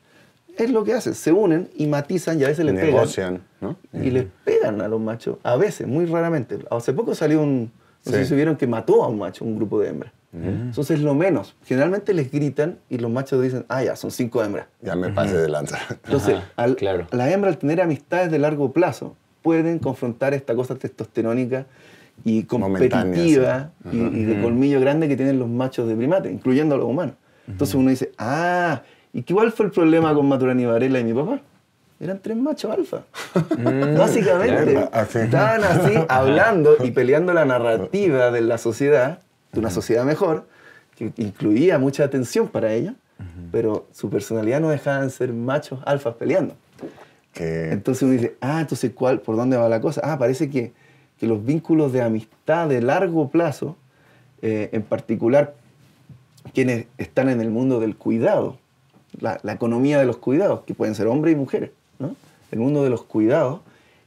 Es lo que hacen, se unen y matizan y a veces le negocian, pegan. ¿No? Y les pegan a los machos, a veces, muy raramente. Hace poco salió no sé si vieron que mató a un macho, un grupo de hembras. Entonces lo menos, generalmente les gritan y los machos dicen, ya, son 5 hembras. Ya me pasé de lanza. Entonces, las hembras al tener amistades de largo plazo, pueden confrontar esta cosa testosterónica y competitiva y de colmillo grande que tienen los machos de primate, incluyendo a los humanos. Entonces uno dice, ¿y cuál fue el problema con Maturana y Varela y mi papá? Eran 3 machos alfa. Básicamente, estaban así hablando y peleando la narrativa de la sociedad, de una sociedad mejor, que incluía mucha atención para ellos, pero su personalidad no dejaba de ser machos alfas peleando. Entonces uno dice, entonces ¿por dónde va la cosa? Parece que los vínculos de amistad de largo plazo, en particular quienes están en el mundo del cuidado, la economía de los cuidados, que pueden ser hombres y mujeres, ¿no? El mundo de los cuidados,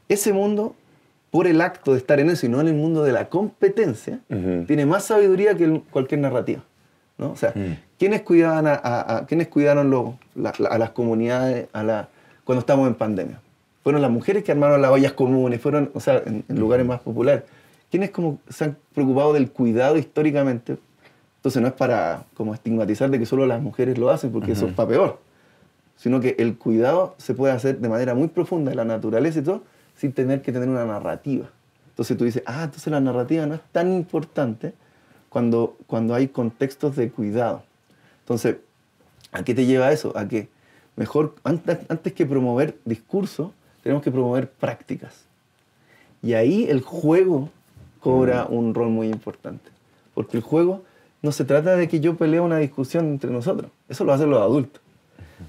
ese mundo, por el acto de estar en eso y no en el mundo de la competencia, tiene más sabiduría que cualquier narrativa, ¿no? O sea, ¿quiénes cuidaban ¿quiénes cuidaron a las comunidades cuando estamos en pandemia? Fueron las mujeres que armaron las ollas comunes, fueron, o sea, en lugares más populares. ¿Quiénes se han preocupado del cuidado históricamente? Entonces no es para como estigmatizar de que solo las mujeres lo hacen, porque eso es para peor. Sino que el cuidado se puede hacer de manera muy profunda en la naturaleza y todo, sin tener que tener una narrativa. Entonces tú dices, entonces la narrativa no es tan importante cuando hay contextos de cuidado. Entonces, ¿a qué te lleva eso? A que mejor, antes que promover discursos, tenemos que promover prácticas. Y ahí el juego cobra un rol muy importante. Porque el juego no se trata de que yo pelee una discusión entre nosotros. Eso lo hacen los adultos.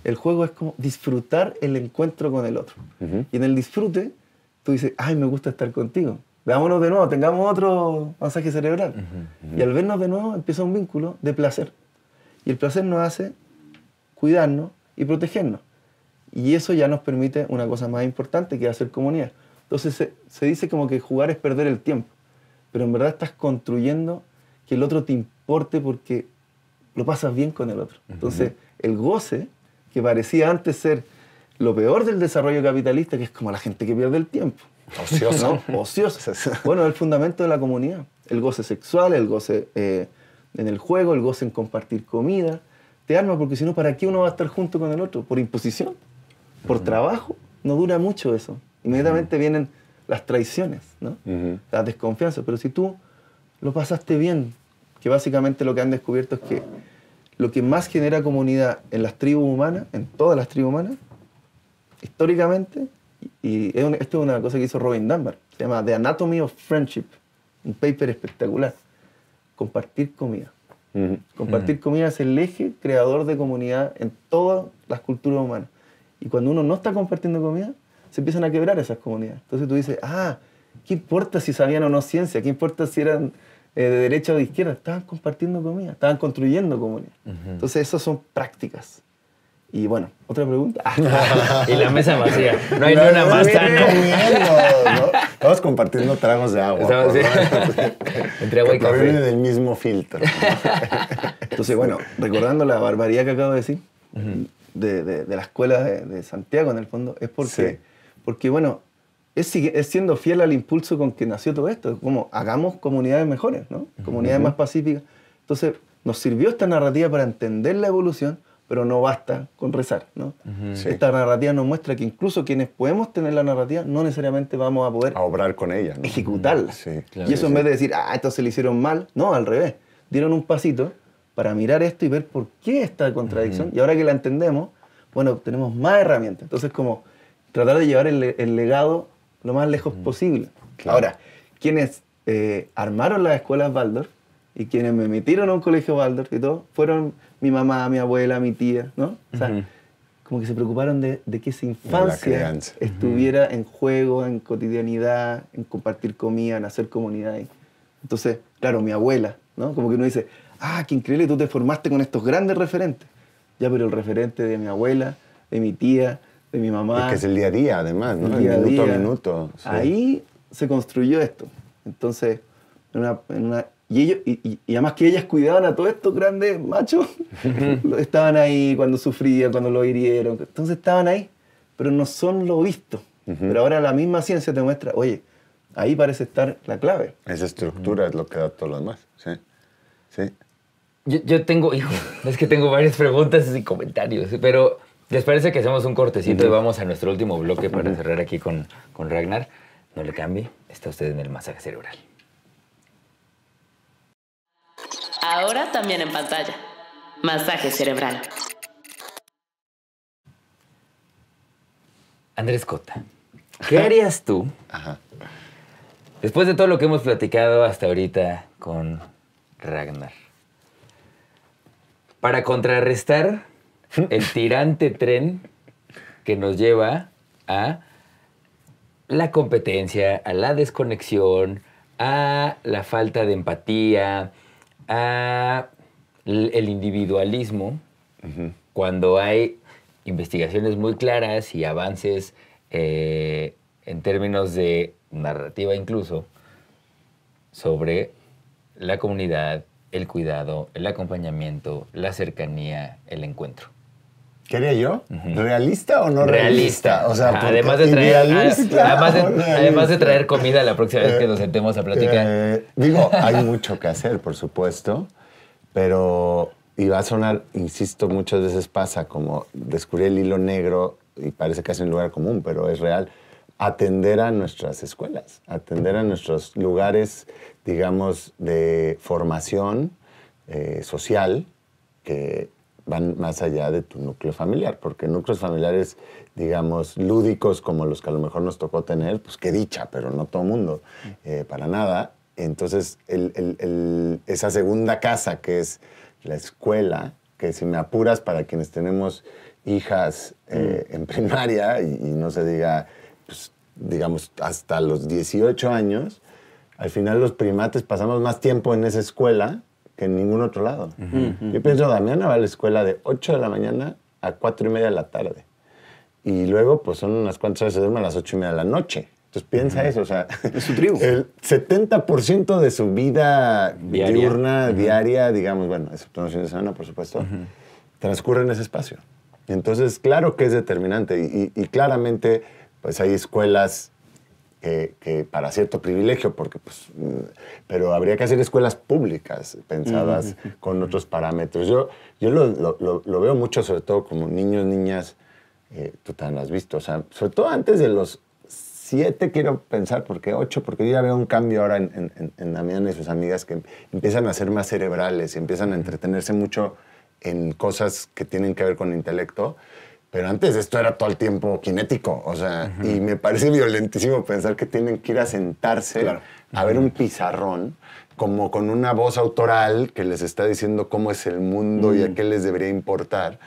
El juego es como disfrutar el encuentro con el otro. Y en el disfrute, tú dices, me gusta estar contigo. Veámonos de nuevo, tengamos otro masaje cerebral. Y al vernos de nuevo empieza un vínculo de placer. Y el placer nos hace cuidarnos y protegernos. Y eso ya nos permite una cosa más importante, que es hacer comunidad. Entonces se dice como que jugar es perder el tiempo. Pero en verdad estás construyendo que el otro te importe porque lo pasas bien con el otro. Entonces el goce, que parecía antes ser lo peor del desarrollo capitalista, que es como la gente que pierde el tiempo. Ocioso. ¿No? Ocioso. Bueno, es el fundamento de la comunidad. El goce sexual, el goce en el juego, el goce en compartir comida, te arma, porque si no, ¿para qué uno va a estar junto con el otro? ¿Por imposición? ¿Por trabajo? No dura mucho eso. Inmediatamente vienen las traiciones, ¿no? Las desconfianzas. Pero si tú lo pasaste bien, que básicamente lo que han descubierto es que lo que más genera comunidad en las tribus humanas, en todas las tribus humanas, históricamente, esto es una cosa que hizo Robin Dunbar, se llama The Anatomy of Friendship, un paper espectacular. Compartir comida. Compartir comida es el eje creador de comunidad en todas las culturas humanas. Y cuando uno no está compartiendo comida, se empiezan a quebrar esas comunidades. Entonces tú dices, ¿qué importa si sabían o no ciencia? ¿Qué importa si eran de derecha o de izquierda? Estaban compartiendo comida, estaban construyendo comunidad. Entonces esas son prácticas. Y bueno, otra pregunta. Y la mesa vacía. No hay ni una más sana. ¿No? Estamos compartiendo tragos de agua. Entre agua y café. Proviene del mismo filtro. Entonces, bueno, recordando la barbaridad que acabo de decir, de la escuela de Santiago, en el fondo, es porque bueno, es siendo fiel al impulso con que nació todo esto. Como hagamos comunidades mejores, ¿no? Comunidades más pacíficas. Entonces, nos sirvió esta narrativa para entender la evolución, pero no basta con rezar, ¿no? Esta narrativa nos muestra que incluso quienes podemos tener la narrativa, no necesariamente vamos a poder obrar con ella, ¿no? Ejecutarla. Claro, y eso en vez de decir, entonces le hicieron mal, no, al revés. Dieron un pasito para mirar esto y ver por qué esta contradicción. Y ahora que la entendemos, bueno, tenemos más herramientas. Entonces, como tratar de llevar el legado lo más lejos posible. Claro. Ahora, quienes armaron las escuelas Waldorf y quienes me metieron a un colegio Waldorf y todo, fueron mi mamá, mi abuela, mi tía, ¿no? O sea, como que se preocuparon de que esa infancia estuviera en juego, en cotidianidad, en compartir comida, en hacer comunidad. Entonces, claro, mi abuela, ¿no? Como que uno dice, qué increíble, tú te formaste con estos grandes referentes. Ya, pero el referente de mi abuela, de mi tía, de mi mamá. Y que es el día a día, además, ¿no? El minuto a minuto. Sí. Ahí se construyó esto. Entonces, y además que ellas cuidaban a todos estos grandes machos, estaban ahí cuando sufrían, cuando lo hirieron. Entonces estaban ahí, pero no son lo visto. Pero ahora la misma ciencia te muestra, oye, ahí parece estar la clave. Esa estructura es lo que da todo lo demás. Sí. Yo tengo, es que tengo varias preguntas y comentarios, pero ¿les parece que hacemos un cortecito y vamos a nuestro último bloque para cerrar aquí con Ragnar? No le cambie, está usted en el masaje cerebral. Ahora también en pantalla. Masaje cerebral. Andrés Cota, ¿qué harías tú después de todo lo que hemos platicado hasta ahorita con Ragnar para contrarrestar el tirante tren que nos lleva a la competencia, a la desconexión, a la falta de empatía, a el individualismo, cuando hay investigaciones muy claras y avances en términos de narrativa incluso sobre la comunidad, el cuidado, el acompañamiento, la cercanía, el encuentro? ¿Qué haría yo? ¿Realista o no realista? O sea, además de traer comida la próxima vez que nos sentemos a platicar. Hay mucho que hacer, por supuesto, pero, y va a sonar, insisto, muchas veces pasa como descubrir el hilo negro y parece casi un lugar común, pero es real. Atender a nuestras escuelas, atender a nuestros lugares, digamos, de formación social que van más allá de tu núcleo familiar, porque núcleos familiares, digamos, lúdicos como los que a lo mejor nos tocó tener, pues qué dicha, pero no todo mundo, para nada. Entonces, esa segunda casa que es la escuela, que si me apuras para quienes tenemos hijas en primaria y no se diga, pues, digamos, hasta los 18 años, al final los primates pasamos más tiempo en esa escuela que en ningún otro lado. Yo pienso, Damiana va a la escuela de 8 de la mañana a 4:30 de la tarde. Y luego, pues son unas cuantas horas, se duerme a las 8:30 de la noche. Entonces piensa eso, o sea, es su tribu. El 70% de su vida diurna, diaria, digamos, bueno, excepto los fines de semana, por supuesto, transcurre en ese espacio. Entonces, claro que es determinante y claramente, pues hay escuelas que para cierto privilegio, porque pues, pero habría que hacer escuelas públicas pensadas con otros parámetros. Yo lo veo mucho, sobre todo como niños, niñas, tú también lo has visto, o sea, sobre todo antes de los 7 quiero pensar, porque 8, porque yo ya veo un cambio ahora en Damián y sus amigas que empiezan a ser más cerebrales y empiezan a entretenerse mucho en cosas que tienen que ver con intelecto. Pero antes esto era todo el tiempo cinético, o sea, y me parece violentísimo pensar que tienen que ir a sentarse a ver un pizarrón como con una voz autoral que les está diciendo cómo es el mundo y a qué les debería importar,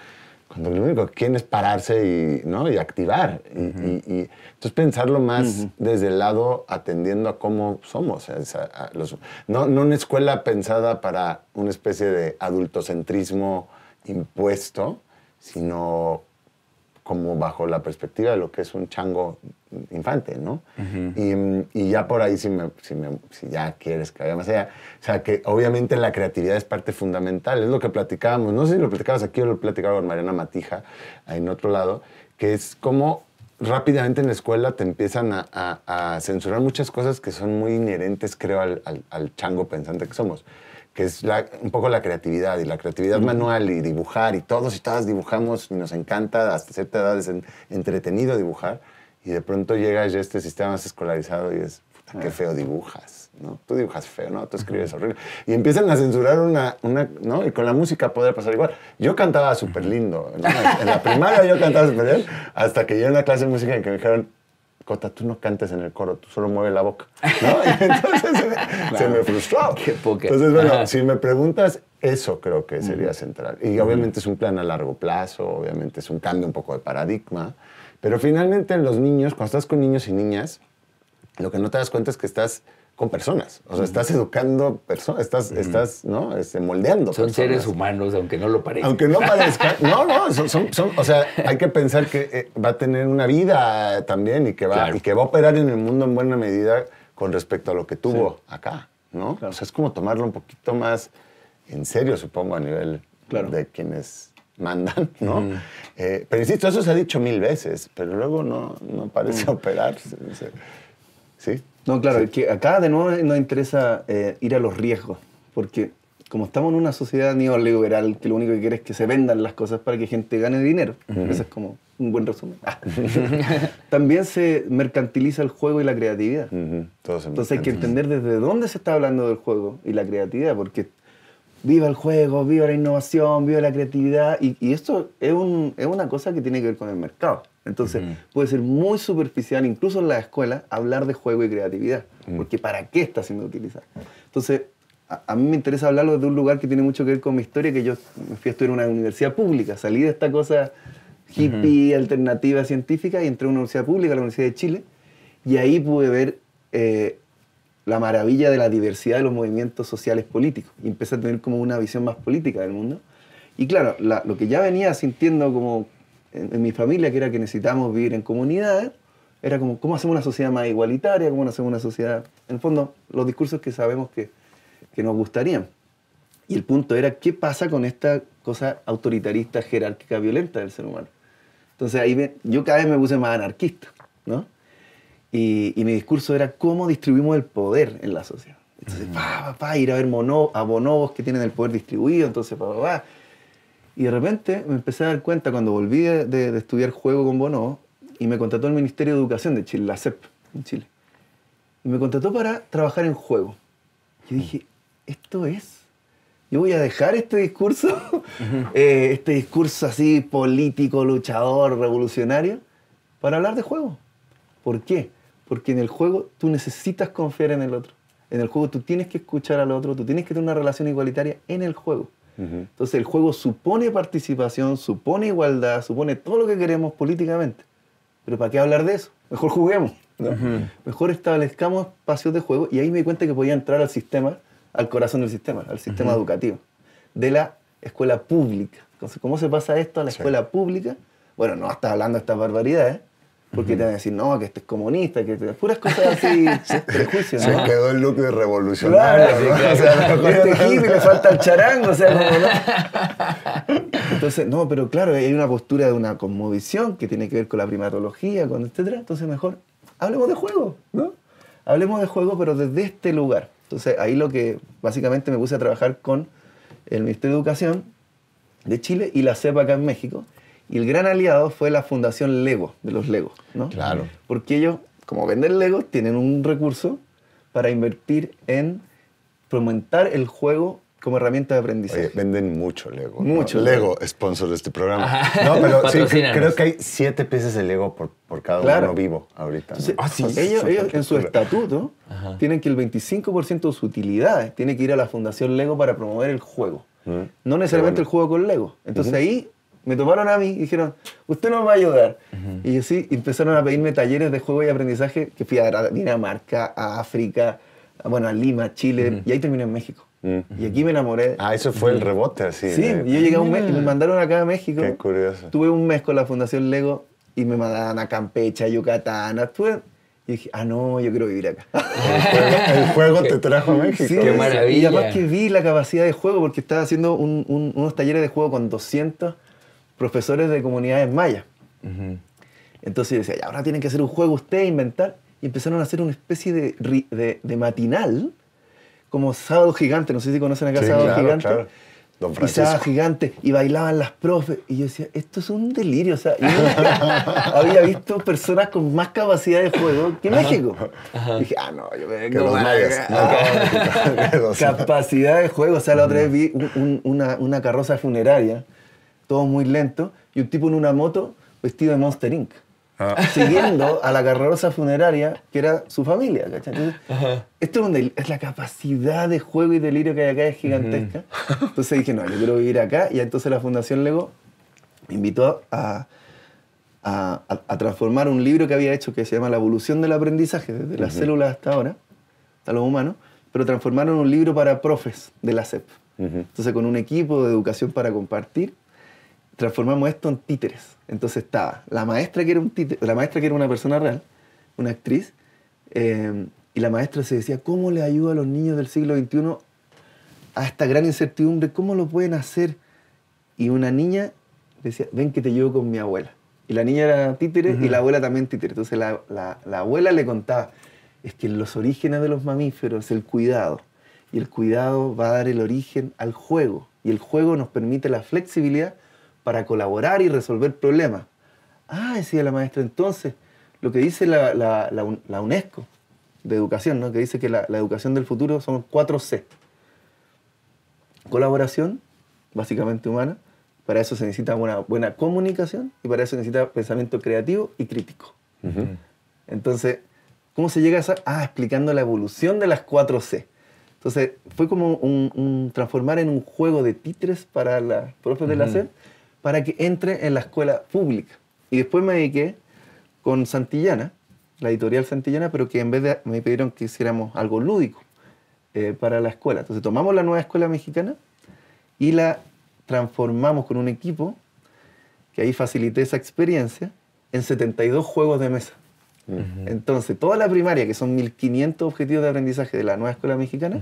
cuando lo único que quieren es pararse y, ¿no? y activar. Y entonces pensarlo más desde el lado atendiendo a cómo somos. No una escuela pensada para una especie de adultocentrismo impuesto, sino como bajo la perspectiva de lo que es un chango infante, ¿no? Y ya por ahí, si ya quieres que vaya más allá, o sea, que obviamente la creatividad es parte fundamental, es lo que platicábamos, no sé si lo platicabas aquí o lo platicaba con Mariana Matija, ahí en otro lado, que es como rápidamente en la escuela te empiezan a censurar muchas cosas que son muy inherentes, creo, al chango pensante que somos, que es un poco la creatividad, y la creatividad manual y dibujar, y todos y todas dibujamos y nos encanta, hasta cierta edad es entretenido dibujar, y de pronto llega ya este sistema más escolarizado y es, puta, qué feo dibujas, ¿no? Tú dibujas feo, ¿no? Tú escribes horrible. Y empiezan a censurar ¿no? Y con la música podría pasar igual. Yo cantaba súper lindo, ¿no? En la primaria yo cantaba súper bien, hasta que llegué a una clase de música en que me dijeron, Cota, tú no cantes en el coro, tú solo mueves la boca, ¿no? Y entonces se me frustró. Qué poca. Entonces, bueno, si me preguntas, eso creo que sería central. Y obviamente es un plan a largo plazo, obviamente es un cambio un poco de paradigma, pero finalmente en los niños, cuando estás con niños y niñas, lo que no te das cuenta es que estás con personas. O sea, estás educando personas, estás ¿no? moldeando son personas. seres humanos, aunque no lo parezcan. Aunque no parezcan. No, o sea, hay que pensar que va a tener una vida también y que va a operar en el mundo en buena medida con respecto a lo que tuvo acá, ¿no? Claro. O sea, es como tomarlo un poquito más en serio, supongo, a nivel de quienes mandan, ¿no? Pero insisto, eso se ha dicho 1000 veces, pero luego no parece operar. ¿Sí? No, claro, es que acá de nuevo nos interesa ir a los riesgos, porque como estamos en una sociedad neoliberal que lo único que quiere es que se vendan las cosas para que gente gane dinero, eso es como un buen resumen, también se mercantiliza el juego y la creatividad. Entonces hay que entender desde dónde se está hablando del juego y la creatividad, porque viva el juego, viva la innovación, viva la creatividad, y esto es una cosa que tiene que ver con el mercado. Entonces, puede ser muy superficial, incluso en la escuela, hablar de juego y creatividad, porque ¿para qué está siendo utilizado? Entonces, a mí me interesa hablarlo desde un lugar que tiene mucho que ver con mi historia, que yo me fui a estudiar en una universidad pública, salí de esta cosa hippie, alternativa, científica, y entré a una universidad pública, la Universidad de Chile, y ahí pude ver la maravilla de la diversidad de los movimientos sociales políticos, y empecé a tener como una visión más política del mundo. Y claro, lo que ya venía sintiendo como en mi familia, que era que necesitábamos vivir en comunidades, era como, ¿cómo hacemos una sociedad más igualitaria? ¿Cómo hacemos una sociedad...? En el fondo, los discursos que sabemos que nos gustarían. Y el punto era, ¿qué pasa con esta cosa autoritarista, jerárquica, violenta del ser humano? Entonces ahí yo cada vez me puse más anarquista, ¿no? Y mi discurso era, ¿cómo distribuimos el poder en la sociedad? Entonces, ir a ver a bonobos que tienen el poder distribuido, entonces, Y de repente me empecé a dar cuenta cuando volví de estudiar juego con bonobos y me contrató el Ministerio de Educación de Chile, la SEP, en Chile. Y me contrató para trabajar en juego. Y dije, esto es. Yo voy a dejar este discurso así político, luchador, revolucionario, para hablar de juego. ¿Por qué? Porque en el juego tú necesitas confiar en el otro. En el juego tú tienes que escuchar al otro, tú tienes que tener una relación igualitaria en el juego. Entonces el juego supone participación, supone igualdad, supone todo lo que queremos políticamente. Pero ¿para qué hablar de eso? Mejor juguemos, ¿no? Mejor establezcamos espacios de juego, y ahí me di cuenta que podía entrar al sistema, al corazón del sistema, al sistema educativo, de la escuela pública. Entonces, ¿cómo se pasa esto a la escuela pública? Bueno, no estás hablando de estas barbaridades, porque te van a decir, no, que este es comunista, que puras cosas así, prejuicios, ¿no? Se quedó el look de revolucionario. Claro, ¿no? O sea, este hippie le falta el charango, o sea, ¿no? Entonces, no, pero claro, hay una postura de una cosmovisión que tiene que ver con la primatología, con etcétera. Entonces, mejor hablemos de juego, ¿no? Hablemos de juego, pero desde este lugar. Entonces, ahí lo que básicamente me puse a trabajar con el Ministerio de Educación de Chile y la CEP acá en México. Y el gran aliado fue la Fundación Lego, de los Legos, ¿no? Claro. Porque ellos, como venden Legos, tienen un recurso para invertir en fomentar el juego como herramienta de aprendizaje. Oye, venden mucho Lego. Mucho. ¿No? Lego, sponsor de este programa. No, pero sí, Patrocínanos. creo que hay 7 piezas de Lego por cada uno vivo ahorita. ¿no? Entonces, ellos en su estatuto tienen que el 25% de sus utilidades tiene que ir a la Fundación Lego para promover el juego. No necesariamente el juego con Lego. Entonces ahí me tomaron a mí y dijeron, usted nos va a ayudar. Y yo sí, empezaron a pedirme talleres de juego y aprendizaje que fui a Dinamarca, a África, a Lima, Chile, y ahí terminé en México. Y aquí me enamoré. Ah, eso fue el rebote, así. Sí, yo llegué a un mes y me mandaron acá a México. Qué curioso. Tuve un mes con la Fundación Lego y me mandaban a Campeche, a Yucatán. Y dije, no, yo quiero vivir acá. El juego te trajo a México. Sí, Qué maravilla. Y además que vi la capacidad de juego, porque estaba haciendo unos talleres de juego con 200 profesores de comunidades mayas. Entonces yo decía, ya, ahora tienen que hacer un juego ustedes, inventar. Y empezaron a hacer una especie de matinal, como Sábado Gigante. No sé si conocen acá Sábado Gigante. Claro. Don Y Francisco. Sábado Gigante, y bailaban las profes. Y yo decía, esto es un delirio. O sea, yo nunca había visto personas con más capacidad de juego que México. Y dije, no, yo me Que vengo los para mayas. acá. No, Capacidad de juego. O sea, la otra vez vi una carroza funeraria, todo muy lento, y un tipo en una moto vestido de Monster Inc. Siguiendo a la carroza funeraria que era su familia, ¿cachai? Entonces, esto es la capacidad de juego y delirio que hay acá, es gigantesca. Entonces dije, no, yo quiero vivir acá, y entonces la Fundación Lego me invitó a transformar un libro que había hecho que se llama La evolución del aprendizaje, desde las células hasta ahora, hasta los humanos, pero transformaron un libro para profes de la CEP. Entonces, con un equipo de educación para compartir, transformamos esto en títeres. Entonces estaba la maestra que era un títere, la maestra que era una persona real, una actriz, y la maestra se decía, ¿cómo le ayuda a los niños del siglo XXI a esta gran incertidumbre? ¿Cómo lo pueden hacer? Y una niña decía, ven que te llevo con mi abuela. Y la niña era títere y la abuela también títere. Entonces la abuela le contaba, es que en los orígenes de los mamíferos el cuidado. Y el cuidado va a dar el origen al juego. Y el juego nos permite la flexibilidad para colaborar y resolver problemas. Decía la maestra, entonces, lo que dice la UNESCO de educación, ¿no? Que dice que la educación del futuro son 4 C. Colaboración, básicamente humana, para eso se necesita una buena comunicación y para eso se necesita pensamiento creativo y crítico. Entonces, ¿cómo se llega a eso? Explicando la evolución de las 4 C. Entonces, fue como transformar en un juego de títeres para las profes de la SEP, para que entre en la escuela pública. Y después me dediqué con Santillana, la editorial Santillana, pero que en vez de, me pidieron que hiciéramos algo lúdico para la escuela. Entonces tomamos la nueva escuela mexicana y la transformamos con un equipo, que ahí facilité esa experiencia, en 72 juegos de mesa. Entonces, toda la primaria, que son 1500 objetivos de aprendizaje de la nueva escuela mexicana,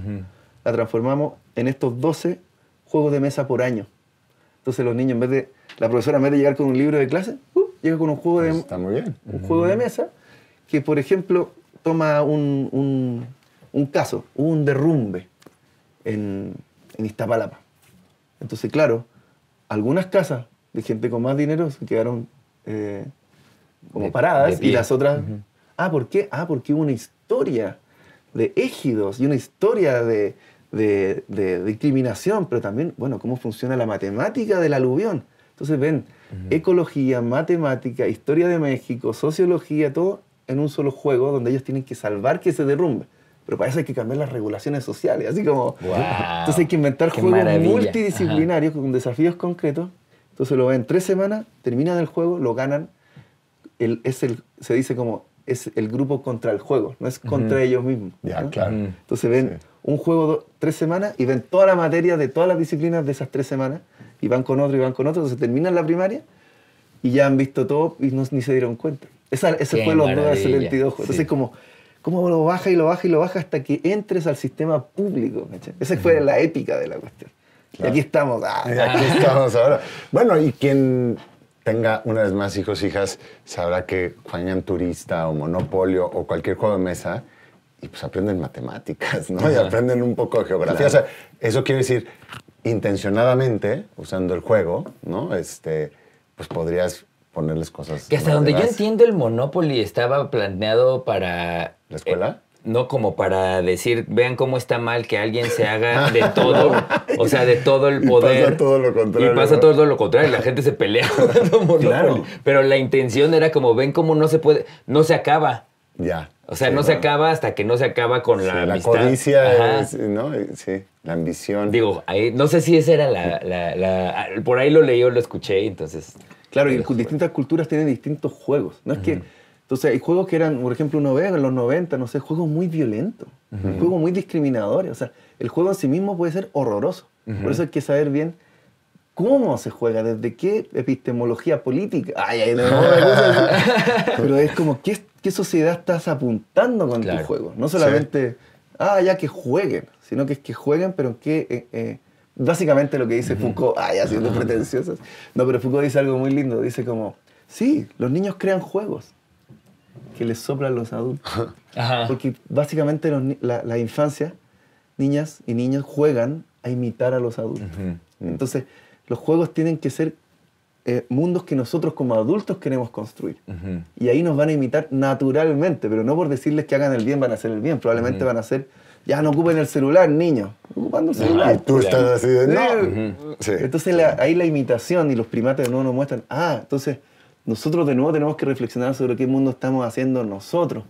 la transformamos en estos 12 juegos de mesa por año. Entonces los niños, la profesora en vez de llegar con un libro de clase, llega con un juego Está muy bien. Un juego de mesa que, por ejemplo, toma un caso, un derrumbe en Iztapalapa. Entonces, claro, algunas casas de gente con más dinero se quedaron como paradas y las otras... ¿Por qué? Porque hubo una historia de égidos y una historia de discriminación, pero también, cómo funciona la matemática del aluvión. Entonces ven ecología, matemática, historia de México, sociología, todo en un solo juego donde ellos tienen que salvar que se derrumbe. Pero para eso hay que cambiar las regulaciones sociales, así como... Wow. Entonces hay que inventar juegos multidisciplinarios con desafíos concretos. Entonces lo ven 3 semanas, terminan el juego, lo ganan. Se dice como, es el grupo contra el juego, no es contra ellos mismos. Ya, ¿no? claro. Entonces ven un juego 3 semanas y ven toda la materia de todas las disciplinas de esas 3 semanas y van con otro y van con otro. Entonces terminan la primaria y ya han visto todo y ni se dieron cuenta. Ese fue los 9 de 72 juegos. Entonces ¿cómo lo baja y lo baja y lo baja hasta que entres al sistema público? ¿Cachai? Esa fue la épica de la cuestión. Claro. Y aquí estamos. Y aquí estamos ahora. Bueno, y quien tenga una vez más hijos, hijas, sabrá que juegan Turista o Monopolio o cualquier juego de mesa y pues aprenden matemáticas, ¿no? Y aprenden un poco de geografía. Claro. O sea, eso quiere decir, intencionadamente, usando el juego, ¿no? Pues podrías ponerles cosas. Que hasta donde yo entiendo, el Monopoly estaba planeado para... ¿La escuela? No como para decir, vean cómo está mal que alguien se haga de todo, o sea, de todo el poder. Y pasa todo lo contrario. Y pasa todo lo contrario, la gente se pelea jugando Monopoly. Claro. Pero la intención era como, ven cómo no se puede, no se acaba. Ya. O sea, Sí, no se acaba hasta que no se acaba con Sí, la la amistad. codicia, Ajá. ¿no? Sí, la ambición. Digo, ahí, no sé si esa era por ahí lo leí o lo escuché, entonces... Claro, y distintas culturas tienen distintos juegos. No es que... Entonces, hay juegos que eran, por ejemplo, uno ve en los 90, no sé, juegos muy violentos, juegos muy discriminadores. O sea, el juego en sí mismo puede ser horroroso. Por eso hay que saber bien cómo se juega, desde qué epistemología política. Pero es como, ¿qué sociedad estás apuntando con tu juego? No solamente, ya que jueguen, sino que es que jueguen, pero en qué... básicamente lo que dice Foucault, ya siendo pretenciosos. No, pero Foucault dice algo muy lindo, dice como, sí, los niños crean juegos que les soplan los adultos. Ajá. Porque básicamente la infancia, niñas y niños juegan a imitar a los adultos. Entonces, los juegos tienen que ser mundos que nosotros como adultos queremos construir. Y ahí nos van a imitar naturalmente, pero no por decirles que hagan el bien van a hacer el bien. Probablemente van a hacer, ya no ocupen el celular, niños. Ocupando el celular. Y tú estás así de, no. Sí. Entonces ahí la imitación y los primates de nuevo nos muestran, entonces nosotros de nuevo tenemos que reflexionar sobre qué mundo estamos haciendo nosotros,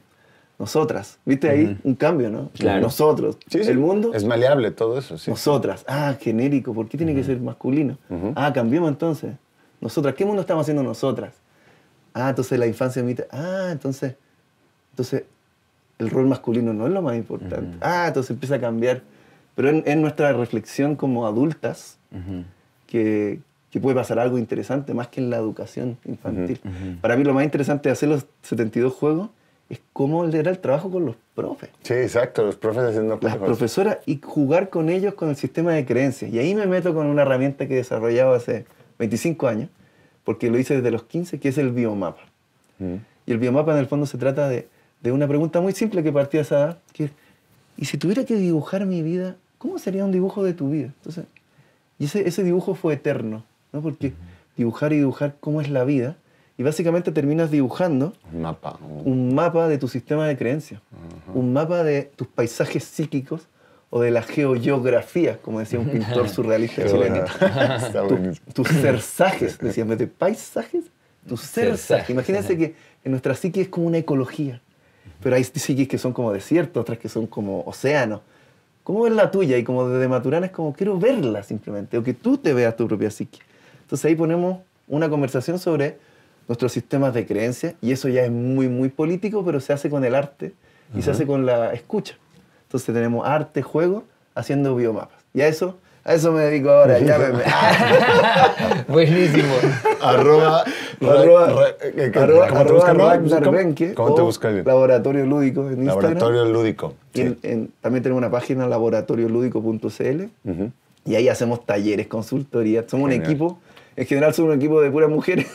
nosotras. ¿Viste ahí un cambio, no? Claro. Nosotros. Sí, sí. El mundo. Es maleable todo eso, sí. Nosotras. Genérico. ¿Por qué tiene que ser masculino? Cambiemos entonces. Nosotras. ¿Qué mundo estamos haciendo nosotras? Entonces la infancia imita. Entonces el rol masculino no es lo más importante. Entonces empieza a cambiar. Pero en nuestra reflexión como adultas, que puede pasar algo interesante más que en la educación infantil. Para mí lo más interesante de hacer los 72 juegos es cómo era el trabajo con los profes. Sí, exacto, los profes haciendo Las juegos. profesoras y jugar con ellos con el sistema de creencias. Y ahí me meto con una herramienta que he desarrollado hace 25 años, porque lo hice desde los 15, que es el biomapa. Y el biomapa en el fondo se trata de una pregunta muy simple que partía de esa edad, que es, ¿y si tuviera que dibujar mi vida, cómo sería un dibujo de tu vida? Entonces, y ese dibujo fue eterno, ¿no? Porque dibujar y dibujar cómo es la vida, y básicamente terminas dibujando un mapa de tu sistema de creencias, un mapa de tus paisajes psíquicos o de la geogeografía, como decía un pintor surrealista chileno. Tus cersajes, decía, en vez de paisajes, tus cersajes. Imagínense que en nuestra psique es como una ecología, pero hay psiquis que son como desiertos, otras que son como océanos. ¿Cómo es la tuya? Y como desde Maturana es como, quiero verla simplemente, o que tú te veas tu propia psique. Entonces ahí ponemos una conversación sobre nuestros sistemas de creencias, y eso ya es muy, muy político, pero se hace con el arte y se hace con la escucha. Entonces tenemos arte, juego, haciendo biomapas. Y a eso me dedico ahora. Buenísimo. ¿Cómo te busca el Laboratorio Lúdico en Instagram. Laboratorio Lúdico. Sí. También tenemos una página, laboratorioludico.cl, y ahí hacemos talleres, consultorías. Somos un equipo. En general somos un equipo de puras mujeres,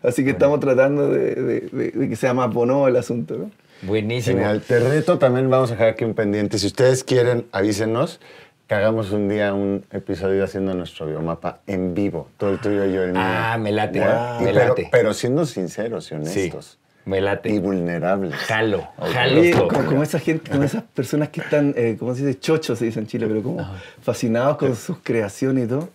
así que estamos tratando de que sea más bono el asunto, ¿no? Buenísimo. Genial. Te reto, también vamos a dejar aquí un pendiente. Si ustedes quieren, avísenos que hagamos un día un episodio haciendo nuestro biomapa en vivo. Todo el tuyo y yo el mío. Me late. Pero siendo sinceros y honestos. Sí, me late. Y vulnerables. Jalo. Oye, como esa gente, como esas personas que están, ¿cómo se dice? Chochos se dice en Chile, pero como fascinados con sus creaciones y todo.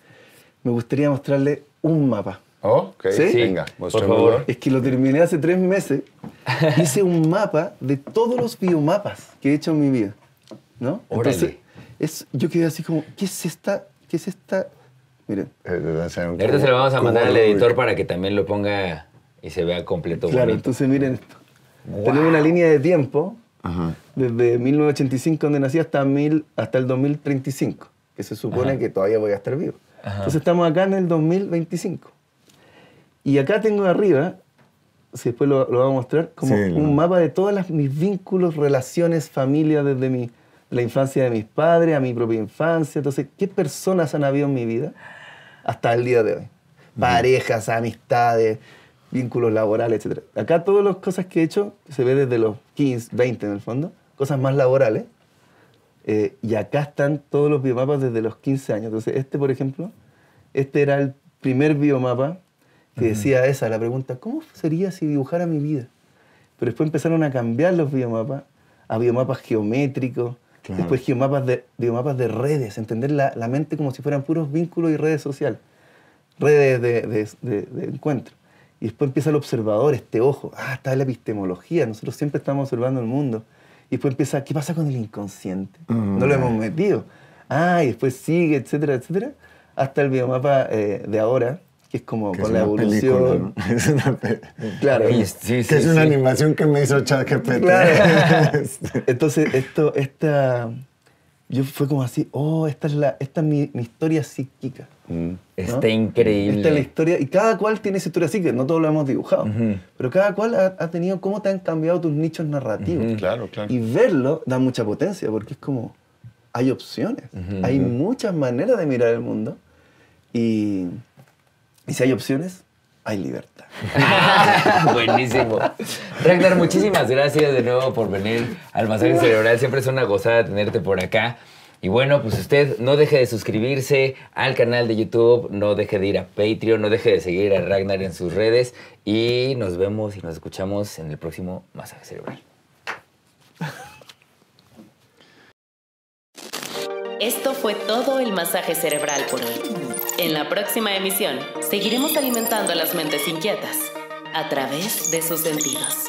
Me gustaría mostrarle un mapa. Ok, ¿Sí? Venga, por favor. Es que lo terminé hace 3 meses. Hice un mapa de todos los biomapas que he hecho en mi vida, ¿no? Órale. Entonces, yo quedé así como, ¿qué es esta? Miren. Ahorita se lo vamos a mandar al editor para que también lo ponga y se vea completo. Claro, bonito. entonces miren esto. Wow. Tenemos una línea de tiempo desde 1985, donde nací, hasta el 2035, que se supone que todavía voy a estar vivo. Entonces estamos acá en el 2025. Y acá tengo arriba, si después lo vamos a mostrar, como un mapa de todos mis vínculos, relaciones, familia, desde la infancia de mis padres a mi propia infancia. Entonces, ¿qué personas han habido en mi vida hasta el día de hoy? parejas, amistades, vínculos laborales, etc. Acá todas las cosas que he hecho se ve desde los 15, 20 en el fondo, cosas más laborales. Y acá están todos los biomapas desde los 15 años. Entonces, por ejemplo, era el primer biomapa que decía la pregunta, ¿cómo sería si dibujara mi vida? Pero después empezaron a cambiar los biomapas a biomapas geométricos, después biomapas de redes, entender la mente como si fueran puros vínculos y redes sociales, redes de encuentro. Y después empieza el observador, ojo, está la epistemología, nosotros siempre estamos observando el mundo. Y después empieza, ¿qué pasa con el inconsciente? No lo hemos metido. Y después sigue, etcétera, etcétera, hasta el biomapa de ahora, que es como con la evolución. Película, ¿no? Es una claro. Sí, es una animación que me hizo ChatGPT. Claro. Entonces, yo fue como así, esta es mi historia psíquica. ¿no? Está increíble. Esta es la historia, y cada cual tiene esa historia psíquica, no todos lo hemos dibujado, pero cada cual ha tenido cómo te han cambiado tus nichos narrativos. Claro. Y verlo da mucha potencia, porque es como, hay opciones, hay muchas maneras de mirar el mundo, y si hay opciones, hay libertad. Buenísimo. Ragnar, muchísimas gracias de nuevo por venir al Masaje Cerebral. Siempre es una gozada tenerte por acá. Y bueno, pues usted no deje de suscribirse al canal de YouTube, no deje de ir a Patreon, no deje de seguir a Ragnar en sus redes. Y nos vemos y nos escuchamos en el próximo Masaje Cerebral. Esto fue todo el Masaje Cerebral por hoy. En la próxima emisión, seguiremos alimentando a las mentes inquietas a través de sus sentidos.